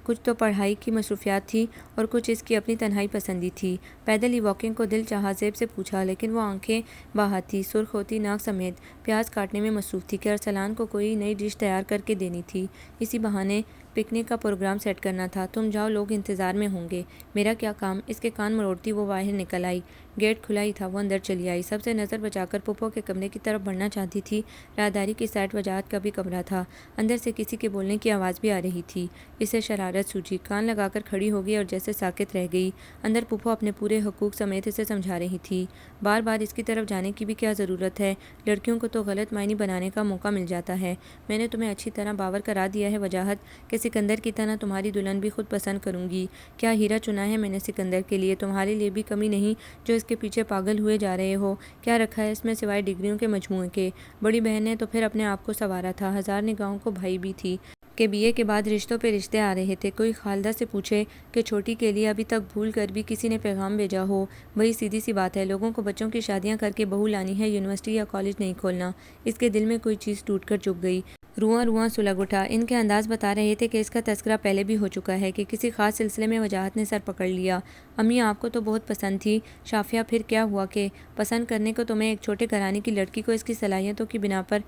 کچھ تو پڑھائی کی مصروفیات تھی اور کچھ اس کی اپنی تنہائی پسندی تھی۔ پیدل ہی واکنگ کو دل چاہا، زیب سے پوچھا، لیکن وہ آنکھیں بہاتی، سرخ ہوتی ناک سمیت پیاز کاٹنے میں مصروف تھی کہ ارسلان کو کوئی نئی ڈش تیار کر کے دینی تھی۔ اسی بہانے پکنک کا پروگرام سیٹ کرنا تھا۔ تم جاؤ، لوگ انتظار میں ہوں گے۔ میرا کیا کام؟ اس کے کان مروڑتی وہ باہر نکل آئی۔ گیٹ کھلا ہی تھا، وہ اندر چلی آئی۔ سب سے نظر بچا کر پھپھو کے کمرے کی طرف بڑھنا چاہتی تھی۔ راہداری کی سائڈ وجاہت کا بھی کمرہ تھا، اندر سے کسی کے بولنے کی آواز بھی آ رہی تھی۔ اسے شرارت سوچی، کان لگا کر کھڑی ہو گئی اور جیسے ساکت رہ گئی۔ اندر پھپھو اپنے پورے حقوق سمیت اسے سمجھا رہی تھی۔ بار بار اس کی طرف جانے کی بھی کیا ضرورت ہے؟ لڑکیوں کو تو غلط معنی بنانے کا موقع مل جاتا ہے۔ میں نے تمہیں اچھی طرح باور کرا دیا ہے وجاہت کہ سکندر کی طرح تمہاری دلہن بھی خود پسند کروں گی۔ کیا ہیرا چنا ہے میں نے سکندر کے لیے؟ تمہارے لیے بھی کمی نہیں جو اس کے پیچھے پاگل ہوئے جا رہے ہو؟ کیا رکھا ہے اس میں سوائے ڈگریوں کے مجموعے کے؟ بڑی بہن نے تو پھر اپنے آپ کو سنوارا تھا، ہزار نگاہوں کو بھائی بھی تھی کہ BA کے بعد رشتوں پہ رشتے آ رہے تھے۔ کوئی خالدہ سے پوچھے کہ چھوٹی کے لیے ابھی تک بھول کر بھی کسی نے پیغام بھیجا ہو؟ وہی سیدھی سی بات ہے، لوگوں کو بچوں کی شادیاں کر کے بہو لانی ہے، یونیورسٹی یا کالج نہیں کھولنا۔ اس کے دل میں کوئی چیز ٹوٹ کر چپ گئی، رواں رواں سلگ اٹھا۔ ان کے انداز بتا رہے تھے کہ اس کا تذکرہ پہلے بھی ہو چکا ہے کہ کسی خاص سلسلے میں وجاہت نے سر پکڑ لیا۔ امی آپ کو تو بہت پسند تھی شافیہ، پھر کیا ہوا کہ پسند کرنے کو تمہیں ایک چھوٹے گھرانے کی لڑکی کو اس کی صلاحیتوں کی بنا پر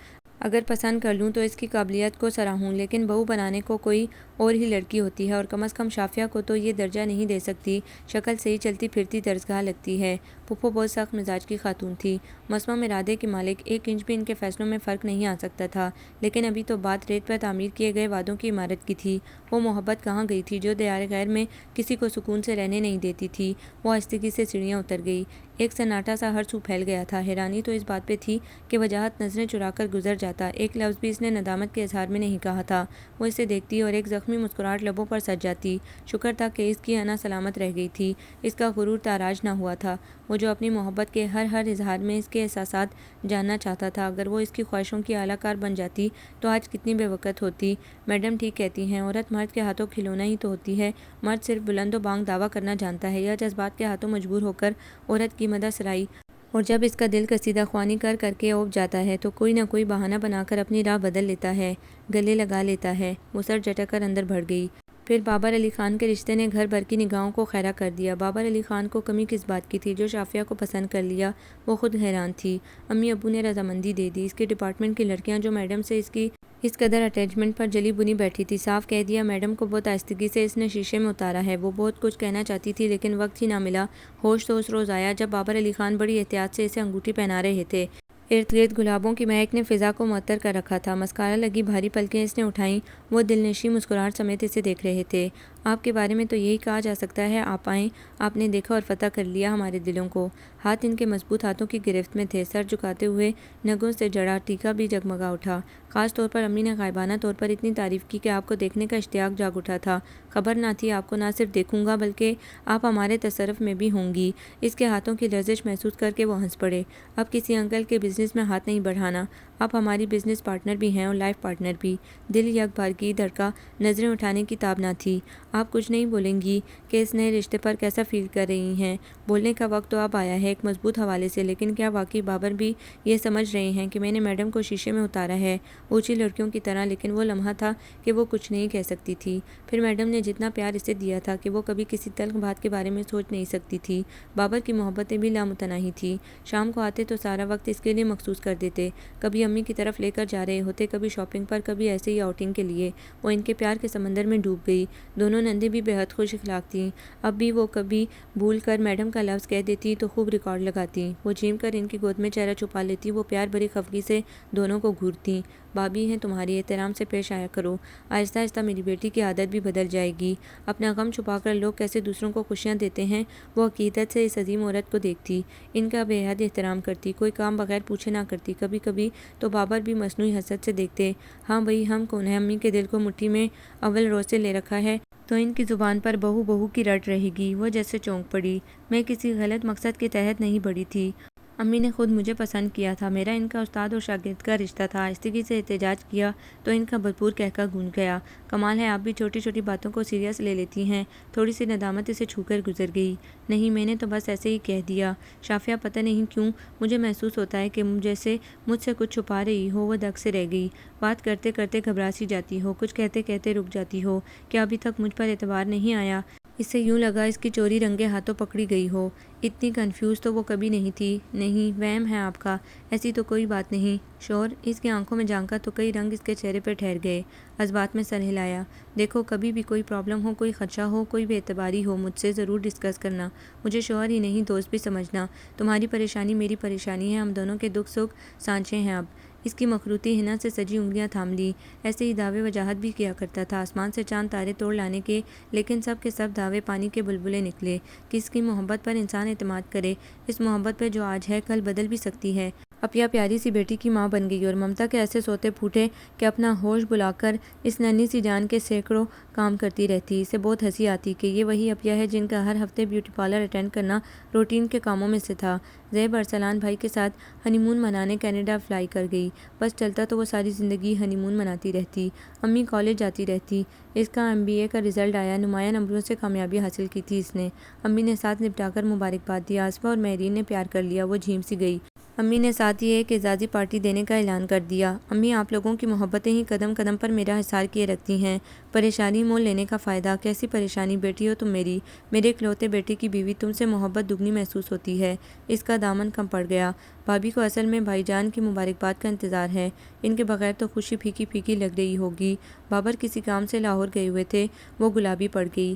اگر پسند کر لوں تو اس کی قابلیت کو سراہوں، لیکن بہو بنانے کو کوئی اور ہی لڑکی ہوتی ہے، اور کم از کم شافیہ کو تو یہ درجہ نہیں دے سکتی۔ شکل سے ہی چلتی پھرتی درسگاہ لگتی ہے۔ پھپھو بہت سخت مزاج کی خاتون تھی، مصمم ارادے کی مالک، ایک انچ بھی ان کے فیصلوں میں فرق نہیں آ سکتا تھا۔ لیکن ابھی تو بات ریت پر تعمیر کیے گئے وعدوں کی عمارت کی تھی۔ وہ محبت کہاں گئی تھی جو دیار غیر میں کسی کو سکون سے رہنے نہیں دیتی تھی۔ وہ آہستگی سے سیڑھیاں اتر گئی۔ ایک سناٹا سا ہر سو پھیل گیا تھا۔ حیرانی تو اس بات پہ تھی کہ وجاہت نظریں چرا کر گزر جاتا۔ ایک لفظ بھی اس نے ندامت کے اظہار میں نہیں کہا تھا۔ وہ اسے دیکھتی اور ایک زخمی مسکراہٹ لبوں پر سج جاتی۔ شکر تھا کہ اس کی انا سلامت رہ گئی تھی، اس کا غرور تاراج نہ ہوا تھا۔ وہ جو اپنی محبت کے ہر اظہار میں اس کے احساسات جاننا چاہتا تھا، اگر وہ اس کی خواہشوں کی اعلیٰ کار بن جاتی تو آج کتنی بے وقت ہوتی۔ میڈم ٹھیک کہتی ہیں، عورت مرد کے ہاتھوں کھلونا ہی تو ہوتی ہے۔ مرد صرف بلند و بانگ دعویٰ کرنا جانتا ہے یا جذبات کے ہاتھوں مجبور ہو کر عورت کی مدح سرائی، اور جب اس کا دل قصیدہ خوانی کر کر کے اوب جاتا ہے تو کوئی نہ کوئی بہانہ بنا کر اپنی راہ بدل لیتا ہے، گلے لگا لیتا ہے۔ وہ سر جھٹک کر اندر بڑھ گئی۔ پھر بابر علی خان کے رشتے نے گھر بھر کی نگاہوں کو خیرہ کر دیا۔ بابر علی خان کو کمی کس بات کی تھی جو شافیہ کو پسند کر لیا؟ وہ خود حیران تھی۔ امی ابو نے رضامندی دے دی۔ اس کے ڈپارٹمنٹ کی لڑکیاں جو میڈم سے اس کی اس قدر اٹیچمنٹ پر جلی بنی بیٹھی تھی، صاف کہہ دیا میڈم کو بہت آہستگی سے اس نے شیشے میں اتارا ہے۔ وہ بہت کچھ کہنا چاہتی تھی لیکن وقت ہی نہ ملا۔ ہوش تو اس روز آیا جب بابر علی خان بڑی احتیاط سے اسے انگوٹھی پہنا رہے تھے۔ ارد گرد گلابوں کی مہک نے فضا کو معطر کر رکھا تھا۔ مسکارا لگی بھاری پلکیں اس نے اٹھائیں۔ وہ دلنشیں مسکراہٹ سمیت اسے دیکھ رہے تھے۔ آپ کے بارے میں تو یہی کہا جا سکتا ہے، آپ آئیں، آپ نے دیکھا اور فتح کر لیا ہمارے دلوں کو۔ ہاتھ ان کے مضبوط ہاتھوں کی گرفت میں تھے، سر جھکاتے ہوئے نگوں سے جڑا ٹیکا بھی جگمگا اٹھا۔ خاص طور پر امی نے غائبانہ طور پر اتنی تعریف کی کہ آپ کو دیکھنے کا اشتیاق جاگ اٹھا تھا۔ خبر نہ تھی آپ کو نہ صرف دیکھوں گا بلکہ آپ ہمارے تصرف میں بھی ہوں گی۔ اس کے ہاتھوں کی لرزش محسوس کر کے وہ ہنس پڑے۔ اب کسی انکل کے بزنس میں ہاتھ نہیں بڑھانا، آپ ہماری بزنس پارٹنر بھی ہیں اور لائف پارٹنر بھی۔ دل یک بارگی دھڑکا، نظریں اٹھانے کی تاب نہ تھی۔ آپ کچھ نہیں بولیں گی کہ اس نئے رشتے پر کیسا فیل کر رہی ہیں؟ بولنے کا وقت تو اب آیا ہے، ایک مضبوط حوالے سے، لیکن کیا واقعی بابر بھی یہ سمجھ رہے ہیں کہ میں نے میڈم کو شیشے میں اتارا ہے؟ اونچی لڑکیوں کی طرح، لیکن وہ لمحہ تھا کہ وہ کچھ نہیں کہہ سکتی تھی۔ پھر میڈم نے جتنا پیار اسے دیا تھا کہ وہ کبھی کسی تلخ بات کے بارے میں سوچ نہیں سکتی تھی۔ بابر کی محبتیں بھی لامتناہی تھیں۔ شام کو آتے تو سارا وقت اس کے لیے مخصوص کر دیتے، کبھی امی کی طرف لے کر جا رہے ہوتے، کبھی شاپنگ پر، کبھی ایسے ہی آؤٹنگ کے لیے۔ وہ ان کے پیار کے سمندر میں ڈوب گئی۔ دونوں نندیں بھی بے حد خوش اخلاق تھیں۔ اب بھی وہ کبھی بھول کر میڈم کا لفظ کہہ دیتی تو خوب ریکارڈ لگاتی۔ وہ جھیم کر ان کی گود میں چہرہ چھپا لیتی۔ وہ پیار بھری خفگی سے دونوں کو گھورتیں۔ بھابھی ہیں تمہاری، احترام سے پیش آیا کرو، آہستہ آہستہ میری بیٹی کی عادت بھی بدل جائے گی۔ اپنا غم چھپا کر لوگ کیسے دوسروں کو خوشیاں دیتے ہیں، وہ عقیدت سے اس عظیم عورت کو دیکھتی، ان کا بے حد احترام کرتی، کوئی کام بغیر پوچھے نہ کرتی۔ کبھی کبھی تو بابر بھی مصنوعی حسرت سے دیکھتے، ہاں بھئی ہم کون ہیں، امی کے دل کو مٹھی میں اول روز سے لے رکھا ہے تو ان کی زبان پر بہو بہو کی رٹ رہے گی۔ وہ جیسے چونک پڑی۔ میں کسی غلط مقصد کے تحت نہیں بڑھی تھی، امی نے خود مجھے پسند کیا تھا، میرا ان کا استاد اور شاگرد کا رشتہ تھا۔ آہستگی سے احتجاج کیا تو ان کا بھرپور قہقہ گونج گیا۔ کمال ہے آپ بھی چھوٹی چھوٹی باتوں کو سیریس لے لیتی ہیں۔ تھوڑی سی ندامت اسے چھو کر گزر گئی۔ نہیں میں نے تو بس ایسے ہی کہہ دیا شافیہ، پتہ نہیں کیوں مجھے محسوس ہوتا ہے کہ جیسے مجھ سے کچھ چھپا رہی ہو۔ وہ دک سے رہ گئی۔ بات کرتے کرتے گھبرا سی جاتی ہو، کچھ کہتے کہتے رک جاتی ہو۔ کیا ابھی تک مجھ پر اعتبار نہیں آیا؟ اس سے یوں لگا اس کی چوری رنگے ہاتھوں پکڑی گئی ہو۔ اتنی کنفیوز تو وہ کبھی نہیں تھی۔ نہیں وہم ہے آپ کا، ایسی تو کوئی بات نہیں۔ شور اس کی آنکھوں میں جھانکا تو کئی رنگ اس کے چہرے پر ٹھہر گئے۔ جذبات میں سر ہلایا۔ دیکھو کبھی بھی کوئی پرابلم ہو، کوئی خدشہ ہو، کوئی بے اعتباری ہو، مجھ سے ضرور ڈسکس کرنا۔ مجھے شوہر ہی نہیں دوست بھی سمجھنا۔ تمہاری پریشانی میری پریشانی ہے، ہم دونوں کے دکھ سکھ سانچے ہیں اب۔ اس کی مخروطی حنا سے سجی انگلیاں تھام لی۔ ایسے ہی دعوے وجاہت بھی کیا کرتا تھا آسمان سے چاند تارے توڑ لانے کے، لیکن سب کے سب دعوے پانی کے بلبلے نکلے۔ کس کی محبت پر انسان اعتماد کرے؟ اس محبت پہ جو آج ہے کل بدل بھی سکتی ہے۔ اپیا پیاری سی بیٹی کی ماں بن گئی اور ممتا کے ایسے سوتے پھوٹے کہ اپنا ہوش بلا کر اس ننھی سی جان کے سینکڑوں کام کرتی رہتی۔ اسے بہت ہنسی آتی کہ یہ وہی اپیا ہے جن کا ہر ہفتے بیوٹی پارلر اٹینڈ کرنا روٹین کے کاموں میں سے تھا۔ زیب ارسلان بھائی کے ساتھ ہنی مون منانے کینیڈا فلائی کر گئی۔ بس چلتا تو وہ ساری زندگی ہنی مون مناتی رہتی۔ امی کالج جاتی رہتی۔ اس کا MBA کا رزلٹ آیا، نمایاں نمبروں سے کامیابی حاصل کی تھی اس نے۔ امی نے ساتھ نپٹا کر مبارکباد دی۔ آصفہ اور مہرین نے پیار کر لیا۔ وہ جھیم سی گئی۔ امی نے ساتھ ہی ایک اعزازی پارٹی دینے کا اعلان کر دیا۔ امی، آپ لوگوں کی محبتیں ہی قدم قدم پر میرا حصار کیے رکھتی ہیں۔ پریشانی مول لینے کا فائدہ؟ کیسی پریشانی؟ بیٹی ہو تم میری، میرے اکلوتے بیٹے کی بیوی، تم سے محبت دگنی محسوس ہوتی ہے۔ اس کا دامن کم پڑ گیا۔ بھابھی کو اصل میں بھائی جان کی مبارکباد کا انتظار ہے۔ ان کے بغیر تو خوشی پھیکی پھیکی لگ رہی ہوگی۔ بابر کسی کام سے لاہور گئے ہوئے تھے، وہ گلابی پڑ گئی۔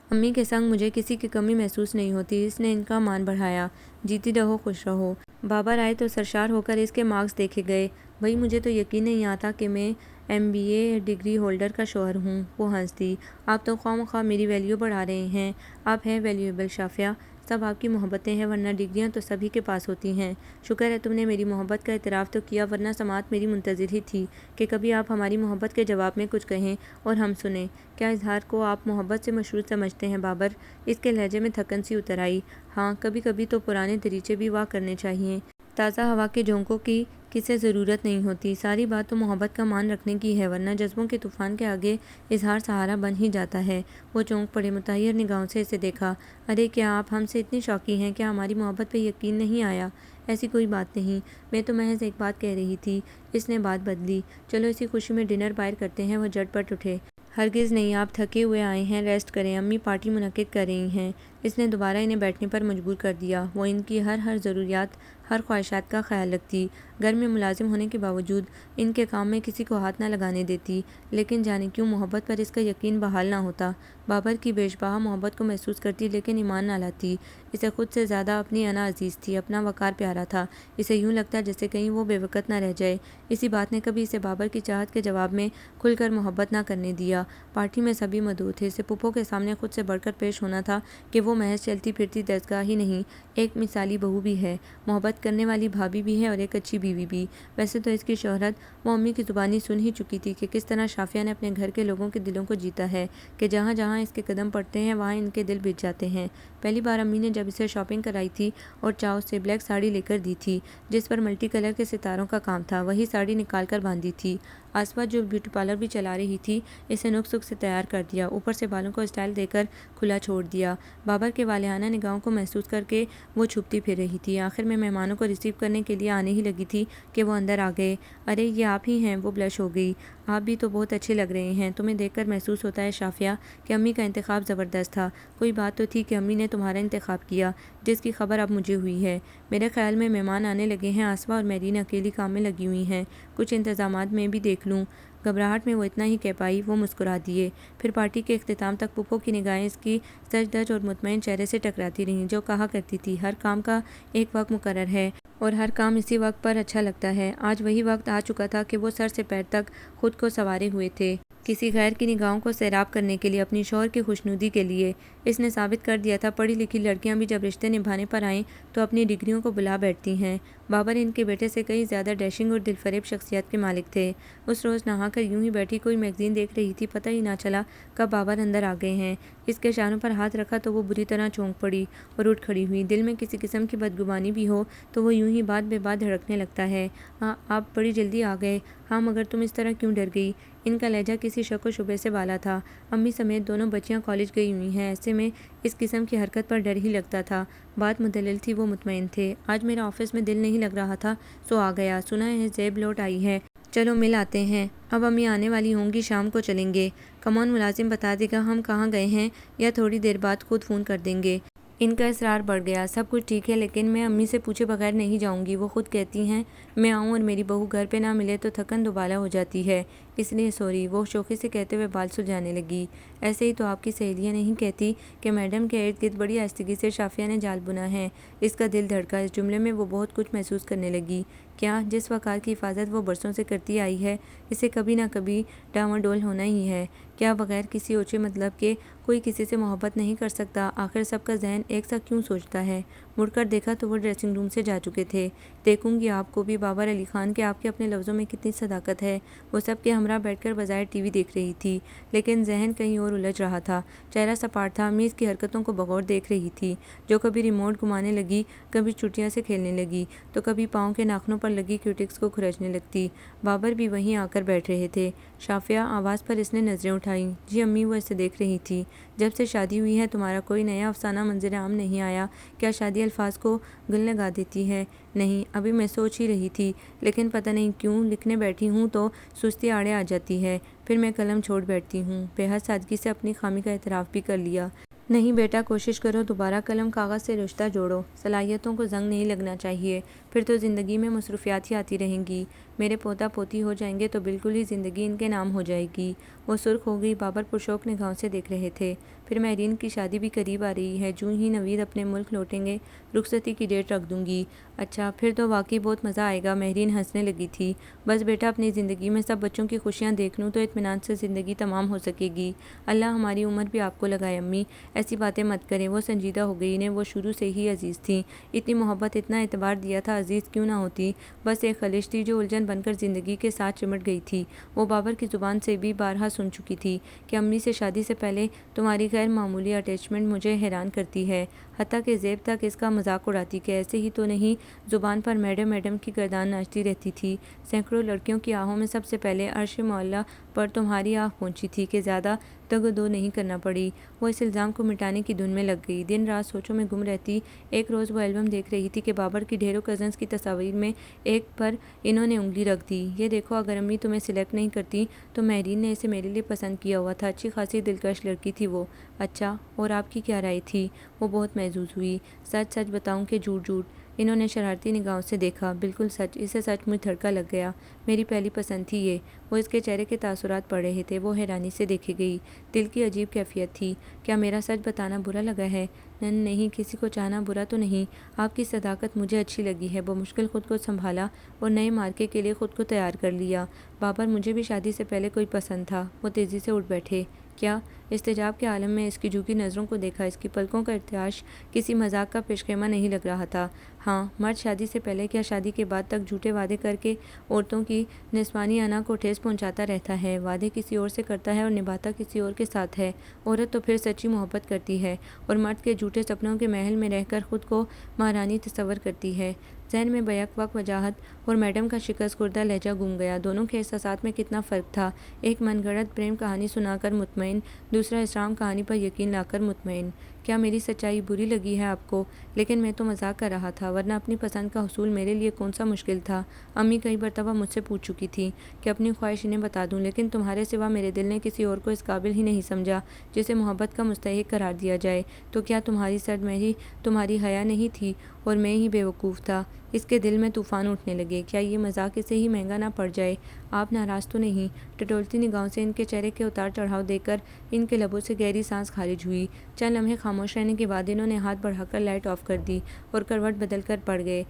امی کے سنگ مجھے کسی کی کمی محسوس نہیں ہوتی۔ اس نے ان کا مان بڑھایا۔ جیتی رہو، خوش رہو۔ بابر آئے تو سرشار ہو کر اس کے مارکس دیکھے گئے۔ بھئی مجھے تو یقین نہیں آتا کہ میں MBA ڈگری ہولڈر کا شوہر ہوں۔ وہ ہنس دی۔ آپ تو خواہ مخواہ میری ویلیو بڑھا رہے ہیں۔ آپ ہیں ویلیویبل شافیہ، سب آپ کی محبتیں ہیں، ورنہ ڈگریاں تو سبھی کے پاس ہوتی ہیں۔ شکر ہے تم نے میری محبت کا اعتراف تو کیا، ورنہ سماعت میری منتظر ہی تھی کہ کبھی آپ ہماری محبت کے جواب میں کچھ کہیں اور ہم سنیں۔ کیا اظہار کو آپ محبت سے مشروط سمجھتے ہیں بابر؟ اس کے لہجے میں تھکن سی اتر آئی۔ ہاں، کبھی کبھی تو پرانے دریچے بھی واہ کرنے چاہیے۔ تازہ ہوا کے جھونکوں کی کسے ضرورت نہیں ہوتی۔ ساری بات تو محبت کا مان رکھنے کی ہے، ورنہ جذبوں کے طوفان کے آگے اظہار سہارا بن ہی جاتا ہے۔ وہ چونک پڑے، متحیر نگاہوں سے اسے دیکھا۔ ارے کیا آپ ہم سے اتنی شوقی ہیں؟ کیا ہماری محبت پہ یقین نہیں آیا؟ ایسی کوئی بات نہیں، میں تو محض ایک بات کہہ رہی تھی۔ اس نے بات بدلی۔ چلو اسی خوشی میں ڈنر باہر کرتے ہیں۔ وہ جھٹ پٹ اٹھے۔ ہرگز نہیں، آپ تھکے ہوئے آئے ہیں، ریسٹ کریں، امی پارٹی منعقد کر رہی ہیں۔ اس نے دوبارہ انہیں بیٹھنے پر مجبور کر دیا۔ وہ ان کی ہر ضروریات، ہر خواہشات کا خیال رکھتی۔ گھر میں ملازم ہونے کے باوجود ان کے کام میں کسی کو ہاتھ نہ لگانے دیتی، لیکن جانے کیوں محبت پر اس کا یقین بحال نہ ہوتا۔ بابر کی بیش بہا محبت کو محسوس کرتی، لیکن ایمان نہ لاتی۔ اسے خود سے زیادہ اپنی انا عزیز تھی، اپنا وقار پیارا تھا۔ اسے یوں لگتا جیسے کہیں وہ بے وقت نہ رہ جائے۔ اسی بات نے کبھی اسے بابر کی چاہت کے جواب میں کھل کر محبت نہ کرنے دیا۔ پارٹی میں سبھی مدعو تھے۔ اسے پھپھو کے سامنے خود سے بڑھ کر پیش ہونا تھا کہ وہ محض چلتی پھرتی دستگاہ ہی نہیں، ایک مثالی بہو بھی ہے، محبت کرنے والی بھابھی بھی ہے اور ایک اچھی بیوی بھی۔ ویسے تو اس کی شہرت وہ امی کی زبانی سن ہی چکی تھی کہ کس طرح شافیہ نے اپنے گھر کے لوگوں کے دلوں کو جیتا ہے، کہ جہاں جہاں اس کے قدم پڑتے ہیں وہاں ان کے دل بھج جاتے ہیں۔ پہلی بار امی نے جب اسے شاپنگ کرائی تھی اور چاؤ سے بلیک ساڑی لے کر دی تھی جس پر ملٹی کلر کے ستاروں کا کام تھا، وہی ساڑی نکال کر باندھی تھی۔ آسپا جو بیوٹی پارلر بھی چلا رہی تھی، اسے نک سک سے تیار کر دیا، اوپر سے بالوں کو اسٹائل دے کر کھلا چھوڑ دیا۔ بابر کے والہانہ نگاہوں کو محسوس کر کے وہ چھپتی پھر رہی تھی۔ آخر میں مہمانوں کو ریسیو کرنے کے لیے آنے ہی لگی تھی کہ وہ اندر آ گئے۔ ارے یہ آپ ہی ہیں؟ وہ بلش ہو گئی۔ آپ بھی تو بہت اچھے لگ رہے ہیں۔ تمہیں دیکھ کر محسوس ہوتا ہے شافیہ کہ امی کا انتخاب زبردست تھا۔ کوئی بات تو تھی کہ امی نے تمہارا انتخاب کیا، جس کی خبر اب مجھے ہوئی ہے۔ میرے خیال میں مہمان آنے لگے ہیں۔ آسما اور میرین اکیلی کام میں لگی ہوئی ہیں، کچھ انتظامات میں بھی دیکھ لوں۔ گھبراہٹ میں وہ اتنا ہی کہہ پائی۔ وہ مسکرا دیے۔ پھر پارٹی کے اختتام تک پھپھو کی نگاہیں اس کی سج دھج اور مطمئن چہرے سے ٹکراتی رہیں، جو کہا کرتی تھی، ہر کام کا ایک وقت مقرر ہے اور ہر کام اسی وقت پر اچھا لگتا ہے۔ آج وہی وقت آ چکا تھا کہ وہ سر سے پیر تک خود کو سنوارے ہوئے تھے، کسی غیر کی نگاہوں کو سیراب کرنے کے لیے، اپنی شوہر کی خوشنودی کے لیے۔ اس نے ثابت کر دیا تھا، پڑھی لکھی لڑکیاں بھی جب رشتے نبھانے پر آئیں تو اپنی ڈگریوں کو بلا بیٹھتی ہیں۔ بابر ان کے بیٹے سے کہیں زیادہ ڈیشنگ اور دل فریب شخصیت کے مالک تھے۔ اس روز نہا کر یوں ہی بیٹھی کوئی میگزین دیکھ رہی تھی، پتہ ہی نہ چلا کب بابر اندر آ گئے ہیں۔ اس کے اشاروں پر ہاتھ رکھا تو وہ بری طرح چونک پڑی اور اٹھ کھڑی ہوئی۔ دل میں کسی قسم کی بدگمانی بھی ہو تو وہ یوں ہی بات بے بات دھڑکنے لگتا ہے۔ آپ بڑی جلدی آ گئے۔ ہاں، مگر تم اس طرح کیوں ڈر گئی؟ ان کا لہجہ کسی شک و شبے سے بالا تھا۔ امی سمیت دونوں بچیاں کالج گئی ہوئی ہیں، ایسے میں اس قسم کی حرکت پر ڈر ہی لگتا تھا۔ بات مدلل تھی، وہ مطمئن تھے۔ آج میرا آفس میں دل نہیں لگ رہا تھا سو آ گیا۔ سنا ہے زیب لوٹ آئی ہے، چلو مل آتے ہیں۔ اب امی آنے والی ہوں گی، شام کو چلیں گے۔ کمون ملازم بتا دے گا ہم کہاں گئے ہیں، یا تھوڑی دیر بعد خود فون کر دیں گے۔ ان کا اصرار بڑھ گیا۔ سب کچھ ٹھیک ہے، لیکن میں امی سے پوچھے بغیر نہیں جاؤں گی۔ وہ خود کہتی ہیں میں آؤں اور میری بہو گھر پہ نہ ملے تو تھکن دوبالا ہو جاتی ہے، اس لیے سوری۔ وہ شوخی سے کہتے ہوئے بال سلجھانے لگی۔ ایسے ہی تو آپ کی سہیلیاں نہیں کہتی کہ میڈم کے ارد گرد بڑی آہستگی سے شافیہ نے جال بنا ہے؟ اس کا دل دھڑکا۔ اس جملے میں وہ بہت کچھ محسوس کرنے لگی۔ کیا جس وقار کی حفاظت وہ برسوں سے کرتی آئی ہے، اسے کبھی نہ کبھی ڈاواڈول ہونا ہی ہے؟ کیا بغیر کسی اوچے مطلب کے کوئی کسی سے محبت نہیں کر سکتا؟ آخر سب کا ذہن ایک سا کیوں سوچتا ہے؟ مڑ کر دیکھا تو وہ ڈریسنگ روم سے جا چکے تھے۔ دیکھوں گی آپ کو بھی بابر علی خان کے آپ کے اپنے لفظوں میں کتنی صداقت ہے۔ وہ سب کے ہمراہ بیٹھ کر بظاہر ٹی وی دیکھ رہی تھی، لیکن ذہن کہیں اور الجھ رہا تھا۔ چہرہ سپاٹ تھا، امی اس کی حرکتوں کو بغور دیکھ رہی تھی، جو کبھی ریموٹ گھمانے لگی، کبھی چٹیاں سے کھیلنے لگی، تو کبھی پاؤں کے ناخنوں پر لگی کیوٹکس کو کھرچنے لگتی۔ بابر بھی وہیں آ کر بیٹھ رہے تھے۔ شافیہ آواز پر اس نے نظریں اٹھائیں۔ جی امی، وہ اسے دیکھ رہی تھی۔ جب سے شادی ہوئی ہے تمہارا کوئی نیا افسانہ منظر عام نہیں آیا؟ کیا شادی خالی الفاظ کو گل لگا دیتی ہے۔ نہیں، ابھی میں سوچ ہی رہی تھی، لیکن پتہ نہیں کیوں لکھنے بیٹھی ہوں تو سستی آڑے آ جاتی ہے، پھر میں قلم چھوڑ بیٹھتی ہوں۔ بے حد سادگی سے اپنی خامی کا اعتراف بھی کر لیا۔ نہیں بیٹا، کوشش کرو، دوبارہ قلم کاغذ سے رشتہ جوڑو، صلاحیتوں کو زنگ نہیں لگنا چاہیے، پھر تو زندگی میں مصروفیات ہی آتی رہیں گی۔ میرے پوتا پوتی ہو جائیں گے تو بالکل ہی زندگی ان کے نام ہو جائے گی۔ وہ سرخ ہو گئی۔ بابر پرشوق نگاہوں سے دیکھ رہے تھے۔ پھر مہرین کی شادی بھی قریب آ رہی ہے، جوں ہی نوید اپنے ملک لوٹیں گے رخصتی کی ڈیٹ رکھ دوں گی۔ اچھا، پھر تو واقعی بہت مزہ آئے گا۔ مہرین ہنسنے لگی تھی۔ بس بیٹا، اپنی زندگی میں سب بچوں کی خوشیاں دیکھ لوں تو اطمینان سے زندگی تمام ہو سکے گی۔ اللہ ہماری عمر بھی آپ کو لگائے۔ امی ایسی باتیں مت کریں، وہ سنجیدہ ہو گئی۔ انہیں وہ شروع سے ہی عزیز تھیں، اتنی محبت، اتنا اعتبار دیا تھا، عزیز کیوں نہ ہوتی؟ بس ایک خلش تھی جو الجھن بن کر زندگی کے ساتھ چمٹ گئی تھی۔ وہ بابر کی زبان سے بھی بارہا سن چکی تھی کہ امی سے شادی سے پہلے تمہاری غیر معمولی اٹیچمنٹ مجھے حیران کرتی ہے، حتیٰ کہ زیب تک اس کا مذاق اڑاتی کہ ایسے ہی تو نہیں، زبان پر میڈم میڈم کی گردان ناچتی رہتی تھی۔ سینکڑوں لڑکیوں کی آہوں میں سب سے پہلے عرش معلیٰ پر تمہاری آہ پہنچی تھی کہ زیادہ تگ و دو نہیں کرنا پڑی۔ وہ اس الزام کو مٹانے کی دھن میں لگ گئی، دن رات سوچوں میں گم رہتی۔ ایک روز وہ البم دیکھ رہی تھی کہ بابر کی ڈھیروں کزنز کی تصاویر میں ایک پر انہوں نے انگلی رکھ دی۔ یہ دیکھو، اگر امی تمہیں سلیکٹ نہیں کرتی تو مہرین نے اسے میرے لیے پسند کیا ہوا تھا، اچھی خاصی دلکش لڑکی تھی وہ۔ اچھا، اور آپ کی کیا رائے تھی؟ وہ بہت محظوظ ہوئی۔ سچ سچ بتاؤں کہ جھوٹ جھوٹ؟ انہوں نے شرارتی نگاہوں سے دیکھا۔ بالکل سچ، اسے سچ مجھ دھڑکا لگ گیا، میری پہلی پسند تھی یہ۔ وہ اس کے چہرے کے تاثرات پڑھ رہے تھے، وہ حیرانی سے دیکھے گئی۔ دل کی عجیب کیفیت تھی۔ کیا میرا سچ بتانا برا لگا ہے؟ نہیں، کسی کو چاہنا برا تو نہیں، آپ کی صداقت مجھے اچھی لگی ہے۔ بمشکل خود کو سنبھالا اور نئے مارکے کے لیے خود کو تیار کر لیا۔ بابر، مجھے بھی شادی سے پہلے کوئی پسند تھا۔ وہ تیزی سے اٹھ بیٹھے۔ کیا؟ استجاب کے عالم میں اس کی جھکی نظروں کو دیکھا، اس کی پلکوں کا ارتعاش کسی مذاق کا پیش خیمہ نہیں لگ رہا تھا۔ ہاں، مرد شادی سے پہلے کیا شادی کے بعد تک جھوٹے وعدے کر کے عورتوں کی نسوانی انا کو ٹھیس پہنچاتا رہتا ہے، وعدے کسی اور سے کرتا ہے اور نبھاتا کسی اور کے ساتھ ہے۔ عورت تو پھر سچی محبت کرتی ہے اور مرد کے جھوٹے سپنوں کے محل میں رہ کر خود کو مہارانی تصور کرتی ہے۔ ذہن میں بیک وقت وجاہت اور میڈم کا شکست خوردہ لہجہ گم گیا۔ دونوں کے احساسات میں کتنا فرق تھا، ایک من گھڑت پریم کہانی سنا کر مطمئن، دوسرا اسرام کہانی پر یقین لا کر مطمئن۔ کیا میری سچائی بری لگی ہے آپ کو؟ لیکن میں تو مذاق کر رہا تھا، ورنہ اپنی پسند کا حصول میرے لیے کون سا مشکل تھا؟ امی کئی مرتبہ مجھ سے پوچھ چکی تھی کہ اپنی خواہش انہیں بتا دوں، لیکن تمہارے سوا میرے دل نے کسی اور کو اس قابل ہی نہیں سمجھا جسے محبت کا مستحق قرار دیا جائے۔ تو کیا تمہاری سرد مہری تمہاری حیا نہیں تھی اور میں ہی بے وقوف تھا؟ اس کے دل میں طوفان اٹھنے لگے۔ کیا یہ مذاق اسے ہی مہنگا نہ پڑ جائے؟ آپ ناراض تو نہیں؟ ٹٹولتی نگاہوں سے ان کے چہرے کے اتار چڑھاؤ دیکھ کر ان کے لبوں سے گہری سانس خارج ہوئی۔ چند لمحے خاموش رہنے کے بعد انہوں نے ہاتھ بڑھا کر لائٹ آف کر دی اور کروٹ بدل کر پڑ گئے۔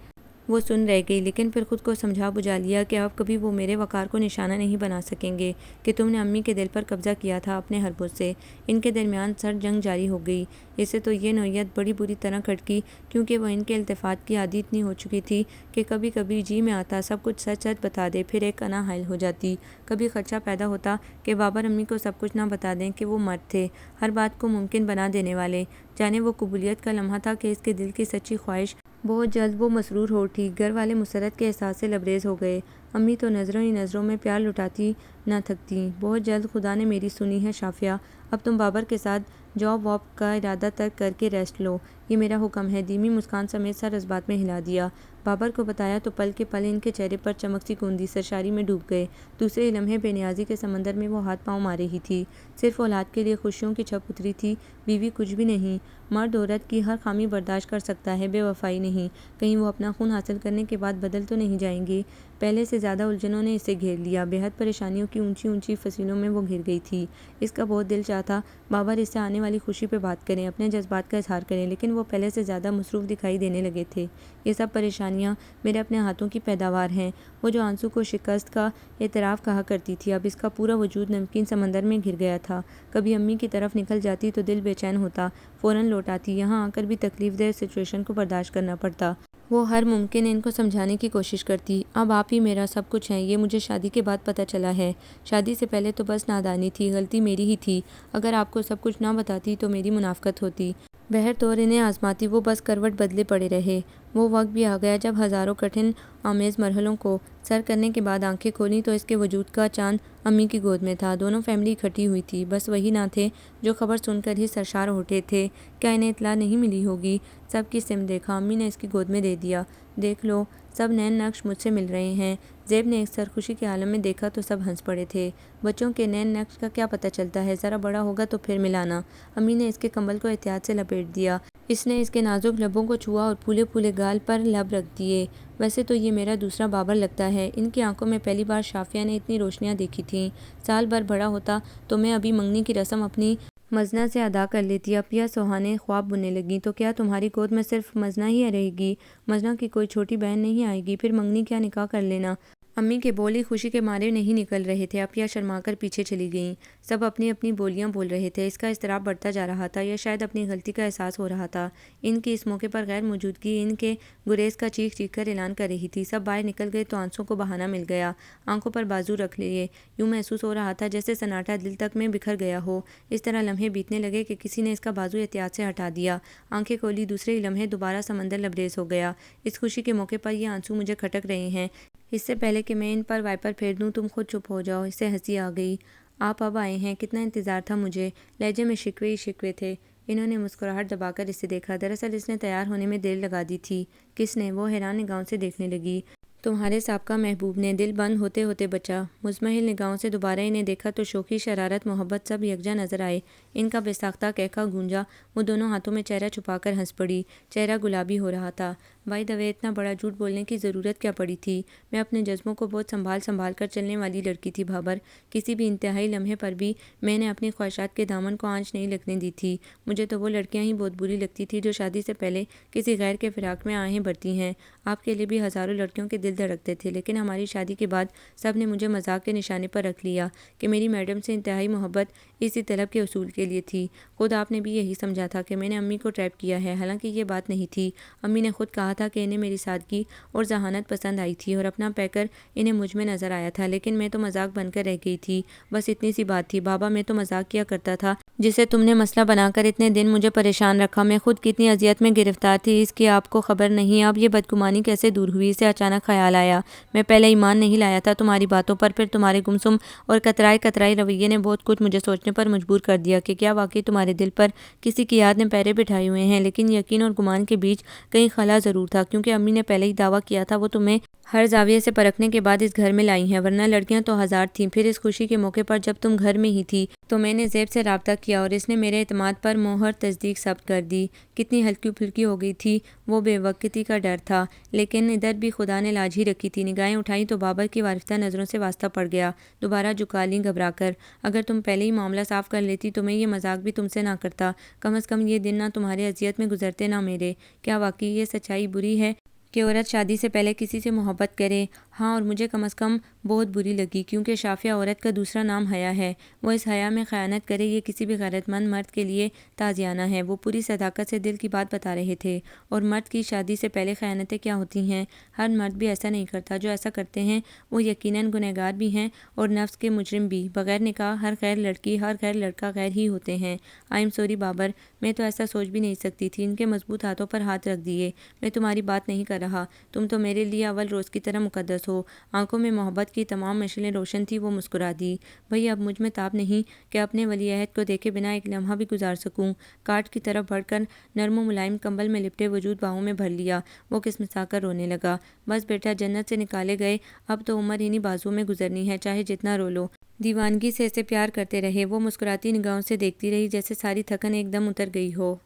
وہ سن رہ گئی، لیکن پھر خود کو سمجھا بجھا لیا کہ اب کبھی وہ میرے وقار کو نشانہ نہیں بنا سکیں گے کہ تم نے امی کے دل پر قبضہ کیا تھا اپنے حربوں سے۔ ان کے درمیان سرد جنگ جاری ہو گئی۔ اسے تو یہ نوعیت بڑی بری طرح کھٹکی، کیونکہ وہ ان کے التفات کی عادی اتنی ہو چکی تھی کہ کبھی کبھی جی میں آتا سب کچھ سچ سچ بتا دے، پھر ایک انا حائل ہو جاتی۔ کبھی خدشہ پیدا ہوتا کہ بابر امی کو سب کچھ نہ بتا دیں کہ وہ مرد تھے، ہر بات کو ممکن بنا دینے والے۔ جانے وہ قبولیت کا لمحہ تھا کہ اس کے دل کی سچی خواہش بہت جلد وہ مسرور ہو اٹھی۔ گھر والے مسرت کے احساس سے لبریز ہو گئے۔ امی تو نظروں ہی نظروں میں پیار لٹاتی نہ تھکتی۔ بہت جلد خدا نے میری سنی ہے شافیہ، اب تم بابر کے ساتھ جاب واب کا ارادہ ترک کر کے ریسٹ لو، یہ میرا حکم ہے۔ دھیمی مسکان سمیت سر اس بات میں ہلا دیا۔ بابر کو بتایا تو پل کے پل ان کے چہرے پر چمک سی گوندی، سرشاری میں ڈوب گئے۔ دوسرے لمحے بے نیازی کے سمندر میں وہ ہاتھ پاؤں مار رہی تھی۔ صرف اولاد کے لیے خوشیوں کی چھپ اتری تھی، بیوی کچھ بھی نہیں۔ مرد عورت کی ہر خامی برداشت کر سکتا ہے، بے وفائی نہیں۔ کہیں وہ اپنا خون حاصل کرنے کے بعد بدل تو نہیں جائیں گی؟ پہلے سے زیادہ الجھنوں نے اسے گھیر لیا، بے حد پریشانیوں کی اونچی اونچی فصیلوں میں وہ گھر گئی تھی۔ اس کا بہت دل چاہتا بابر اس سے آنے والی خوشی پہ بات کریں، اپنے جذبات کا اظہار کریں، لیکن وہ پہلے سے زیادہ مصروف دکھائی دینے لگے تھے۔ یہ سب پریشانیاں میرے اپنے ہاتھوں کی پیداوار ہیں۔ وہ جو آنسو کو شکست کا اعتراف کہا کرتی تھی، اب اس کا پورا وجود نمکین سمندر میں گھر گیا تھا۔ کبھی امی کی طرف نکل جاتی تو دل بے چین ہوتا، فوراً لوٹ آتی، یہاں آ کر بھی تکلیف دہ سچویشن کو برداشت کرنا پڑتا۔ وہ ہر ممکن ان کو سمجھانے کی کوشش کرتی، اب آپ ہی میرا سب کچھ ہیں، یہ مجھے شادی کے بعد پتہ چلا ہے۔ شادی سے پہلے تو بس نادانی تھی، غلطی میری ہی تھی۔ اگر آپ کو سب کچھ نہ بتاتی تو میری منافقت ہوتی۔ بہر طور انہیں آزماتی وہ بس کروٹ بدلے پڑے رہے۔ وہ وقت بھی آ گیا جب ہزاروں کٹھن آمیز مرحلوں کو سر کرنے کے بعد آنکھیں کھولیں تو اس کے وجود کا چاند امی کی گود میں تھا۔ دونوں فیملی اکٹھی ہوئی تھی، بس وہی نہ تھے جو خبر سن کر ہی سرشار اٹھے تھے۔ کیا انہیں اطلاع نہیں ملی ہوگی؟ سب کی سمت دیکھا، امی نے اس کی گود میں دے دیا۔ دیکھ لو، سب نئے نقش مجھ سے مل رہے ہیں۔ زیب نے ایک سرخوشی کے عالم میں دیکھا تو سب ہنس پڑے تھے۔ بچوں کے نئے نقش کا کیا پتہ چلتا ہے، ذرا بڑا ہوگا تو پھر ملانا۔ امی نے اس کے کمبل کو احتیاط سے لپیٹ دیا۔ اس نے اس کے نازک لبوں کو چھوا اور پھولے پھولے گال پر لب رکھ دیے۔ ویسے تو یہ میرا دوسرا بابر لگتا ہے۔ ان کی آنکھوں میں پہلی بار شافیہ نے اتنی روشنیاں دیکھی تھیں۔ سال بھر بڑا ہوتا تو میں ابھی منگنی کی رسم اپنی مزنہ سے ادا کر لیتی۔ اپیہ سہانے خواب بننے لگیں۔ تو کیا تمہاری گود میں صرف مزنہ ہی رہے گی؟ مزنہ کی کوئی چھوٹی بہن نہیں آئے گی؟ پھر منگنی کیا نکاح کر لینا۔ امی کے بول ہی خوشی کے مارے نہیں نکل رہے تھے۔ اپیہ شرما کر پیچھے چلی گئیں۔ سب اپنی اپنی بولیاں بول رہے تھے۔ اس کا اضطراب بڑھتا جا رہا تھا، یا شاید اپنی غلطی کا احساس ہو رہا تھا۔ ان کی اس موقع پر غیر موجودگی ان کے گریز کا چیخ چیخ کر اعلان کر رہی تھی۔ سب باہر نکل گئے تو آنسوں کو بہانہ مل گیا۔ آنکھوں پر بازو رکھ لیے، یوں محسوس ہو رہا تھا جیسے سناٹا دل تک میں بکھر گیا ہو۔ اس طرح لمحے بیتنے لگے کہ کسی نے اس کا بازو احتیاط سے ہٹا دیا۔ آنکھیں کھولی، دوسرے ہی لمحے دوبارہ سمندر لبریز ہو گیا۔ اس خوشی کے موقع پر یہ آنسو مجھے کھٹک رہے ہیں۔ اس سے پہلے کہ میں ان پر وائپر پھیر دوں تم خود چپ ہو جاؤ۔ اسے ہنسی آ گئی۔ آپ اب آئے ہیں، کتنا انتظار تھا مجھے۔ لہجے میں شکوے ہی شکوے تھے۔ انہوں نے مسکراہٹ دبا کر اسے دیکھا۔ دراصل اس نے تیار ہونے میں دیر لگا دی تھی۔ کس نے؟ وہ حیران نگاہوں سے دیکھنے لگی۔ تمہارے سابقہ محبوب نے۔ دل بند ہوتے ہوتے بچا۔ مزمحل نگاہوں سے دوبارہ انہیں دیکھا تو شوخی، شرارت، محبت سب یکجا نظر آئے۔ ان کا بے ساختہ قہقہ گونجا۔ وہ دونوں ہاتھوں میں چہرہ چھپا کر ہنس پڑی۔ چہرہ گلابی ہو رہا تھا۔ بائی دا وے، اتنا بڑا جھوٹ بولنے کی ضرورت کیا پڑی تھی؟ میں اپنے جذبوں کو بہت سنبھال سنبھال کر چلنے والی لڑکی تھی بابر۔ کسی بھی انتہائی لمحے پر بھی میں نے اپنی خواہشات کے دامن کو آنچ نہیں لگنے دی تھی۔ مجھے تو وہ لڑکیاں ہی بہت بری لگتی تھی جو شادی سے پہلے کسی غیر کے فراق میں آہیں بھرتی ہیں۔ آپ کے لیے بھی ہزاروں لڑکیوں کے دل دھڑکتے تھے، لیکن ہماری شادی کے بعد سب نے مجھے مذاق کے نشانے پر رکھ لیا کہ میری میڈم سے انتہائی محبت اسی طلب کے حصول کے لیے تھی۔ خود آپ نے بھی یہی سمجھا تھا کہ میں نے امی کو ٹریپ کیا ہے، حالانکہ یہ بات نہیں تھی۔ امی نے خود کہا تھا کہ انہیں میری سادگی اور ذہانت پسند آئی تھی اور اپنا پیکر انہیں مجھ میں نظر آیا تھا، لیکن میں تو مذاق بن کر رہ گئی تھی۔ بس اتنی سی بات تھی۔ بابا، میں تو مذاق کیا کرتا تھا جسے تم نے مسئلہ بنا کر اتنے دن مجھے پریشان رکھا۔ میں خود کتنی اذیت میں گرفتار تھی اس کی آپ کو خبر نہیں۔ اب یہ بدگمانی کیسے دور ہوئی؟ اسے اچانک خیال آیا۔ میں پہلے ایمان نہیں لایا تھا تمہاری باتوں پر، پھر تمہارے گمسم اور کترائے کترائی رویے نے بہت کچھ مجھے سوچنے پر مجبور کر دیا کہ کیا واقعی تمہارے دل پر کسی کی یاد نے پہرے بٹھائے ہوئے ہیں۔ لیکن یقین اور گمان کے بیچ کہیں خلا ضرور تھا، کیونکہ امی نے پہلے ہی دعویٰ کیا تھا وہ تمہیں ہر زاویے سے پرکھنے کے بعد اس گھر میں لائی ہیں، ورنہ لڑکیاں تو ہزار تھیں۔ پھر اس خوشی کے موقع پر جب تم گھر میں ہی تھی تو میں نے زیب سے رابطہ کیا اور اس نے میرے اعتماد پر مہر تصدیق ثبت کر دی۔ کتنی ہلکی پھلکی ہو گئی تھی وہ، بے وقتی کا ڈر تھا، لیکن ادھر بھی خدا نے لاج ہی رکھی تھی۔ نگاہیں اٹھائیں تو بابر کی وارفتہ نظروں سے واسطہ پڑ گیا۔ دوبارہ جھکا لیں گھبرا کر۔ اگر تم پہلے ہی معاملہ صاف کر لیتی تو میں یہ مذاق بھی تم سے نہ کرتا، کم از کم یہ دن نہ تمہارے اذیت میں گزرتے نہ میرے۔ کیا واقعی یہ سچائی بری ہے کہ عورت شادی سے پہلے کسی سے محبت کرے؟ ہاں، اور مجھے کم از کم بہت بری لگی، کیونکہ شافیہ عورت کا دوسرا نام حیا ہے۔ وہ اس حیا میں خیانت کرے یہ کسی بھی غیرت مند مرد کے لیے تعزیانہ ہے۔ وہ پوری صداقت سے دل کی بات بتا رہے تھے۔ اور مرد کی شادی سے پہلے خیانتیں کیا ہوتی ہیں؟ ہر مرد بھی ایسا نہیں کرتا۔ جو ایسا کرتے ہیں وہ یقیناً گنہگار بھی ہیں اور نفس کے مجرم بھی۔ بغیر نکاح ہر غیر لڑکی، ہر غیر لڑکا غیر ہی ہوتے ہیں۔ آئی ایم سوری بابر، میں تو ایسا سوچ بھی نہیں سکتی تھی۔ ان کے مضبوط ہاتھوں پر ہاتھ رکھ دیے۔ میں تمہاری بات نہیں کر رہا، تم تو میرے لیے اول روز کی طرح مقدس ہو۔ آنکھوں میں محبت کی تمام مشعلیں روشن تھی۔ وہ مسکرا دی۔ بھئی اب مجھ میں تاب نہیں کہ اپنے ولی عہد کو دیکھے بنا ایک لمحہ بھی گزار سکوں۔ کاٹ کی طرف بڑھ کر نرم و ملائم کمبل میں لپٹے وجود باہوں میں بھر لیا۔ وہ کسمسا کر رونے لگا۔ بس بیٹا، جنت سے نکالے گئے، اب تو عمر انہی بازوؤں میں گزرنی ہے، چاہے جتنا رو لو۔ دیوانگی سے اسے پیار کرتے رہے۔ وہ مسکراتی نگاہوں سے دیکھتی رہی جیسے ساری تھکن ایک دم اتر گئی ہو۔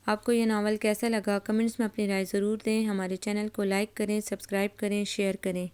آپ کو یہ ناول کیسا لگا؟ کمنٹس میں اپنی رائے ضرور دیں۔ ہمارے چینل کو لائک کریں، سبسکرائب کریں، شیئر کریں۔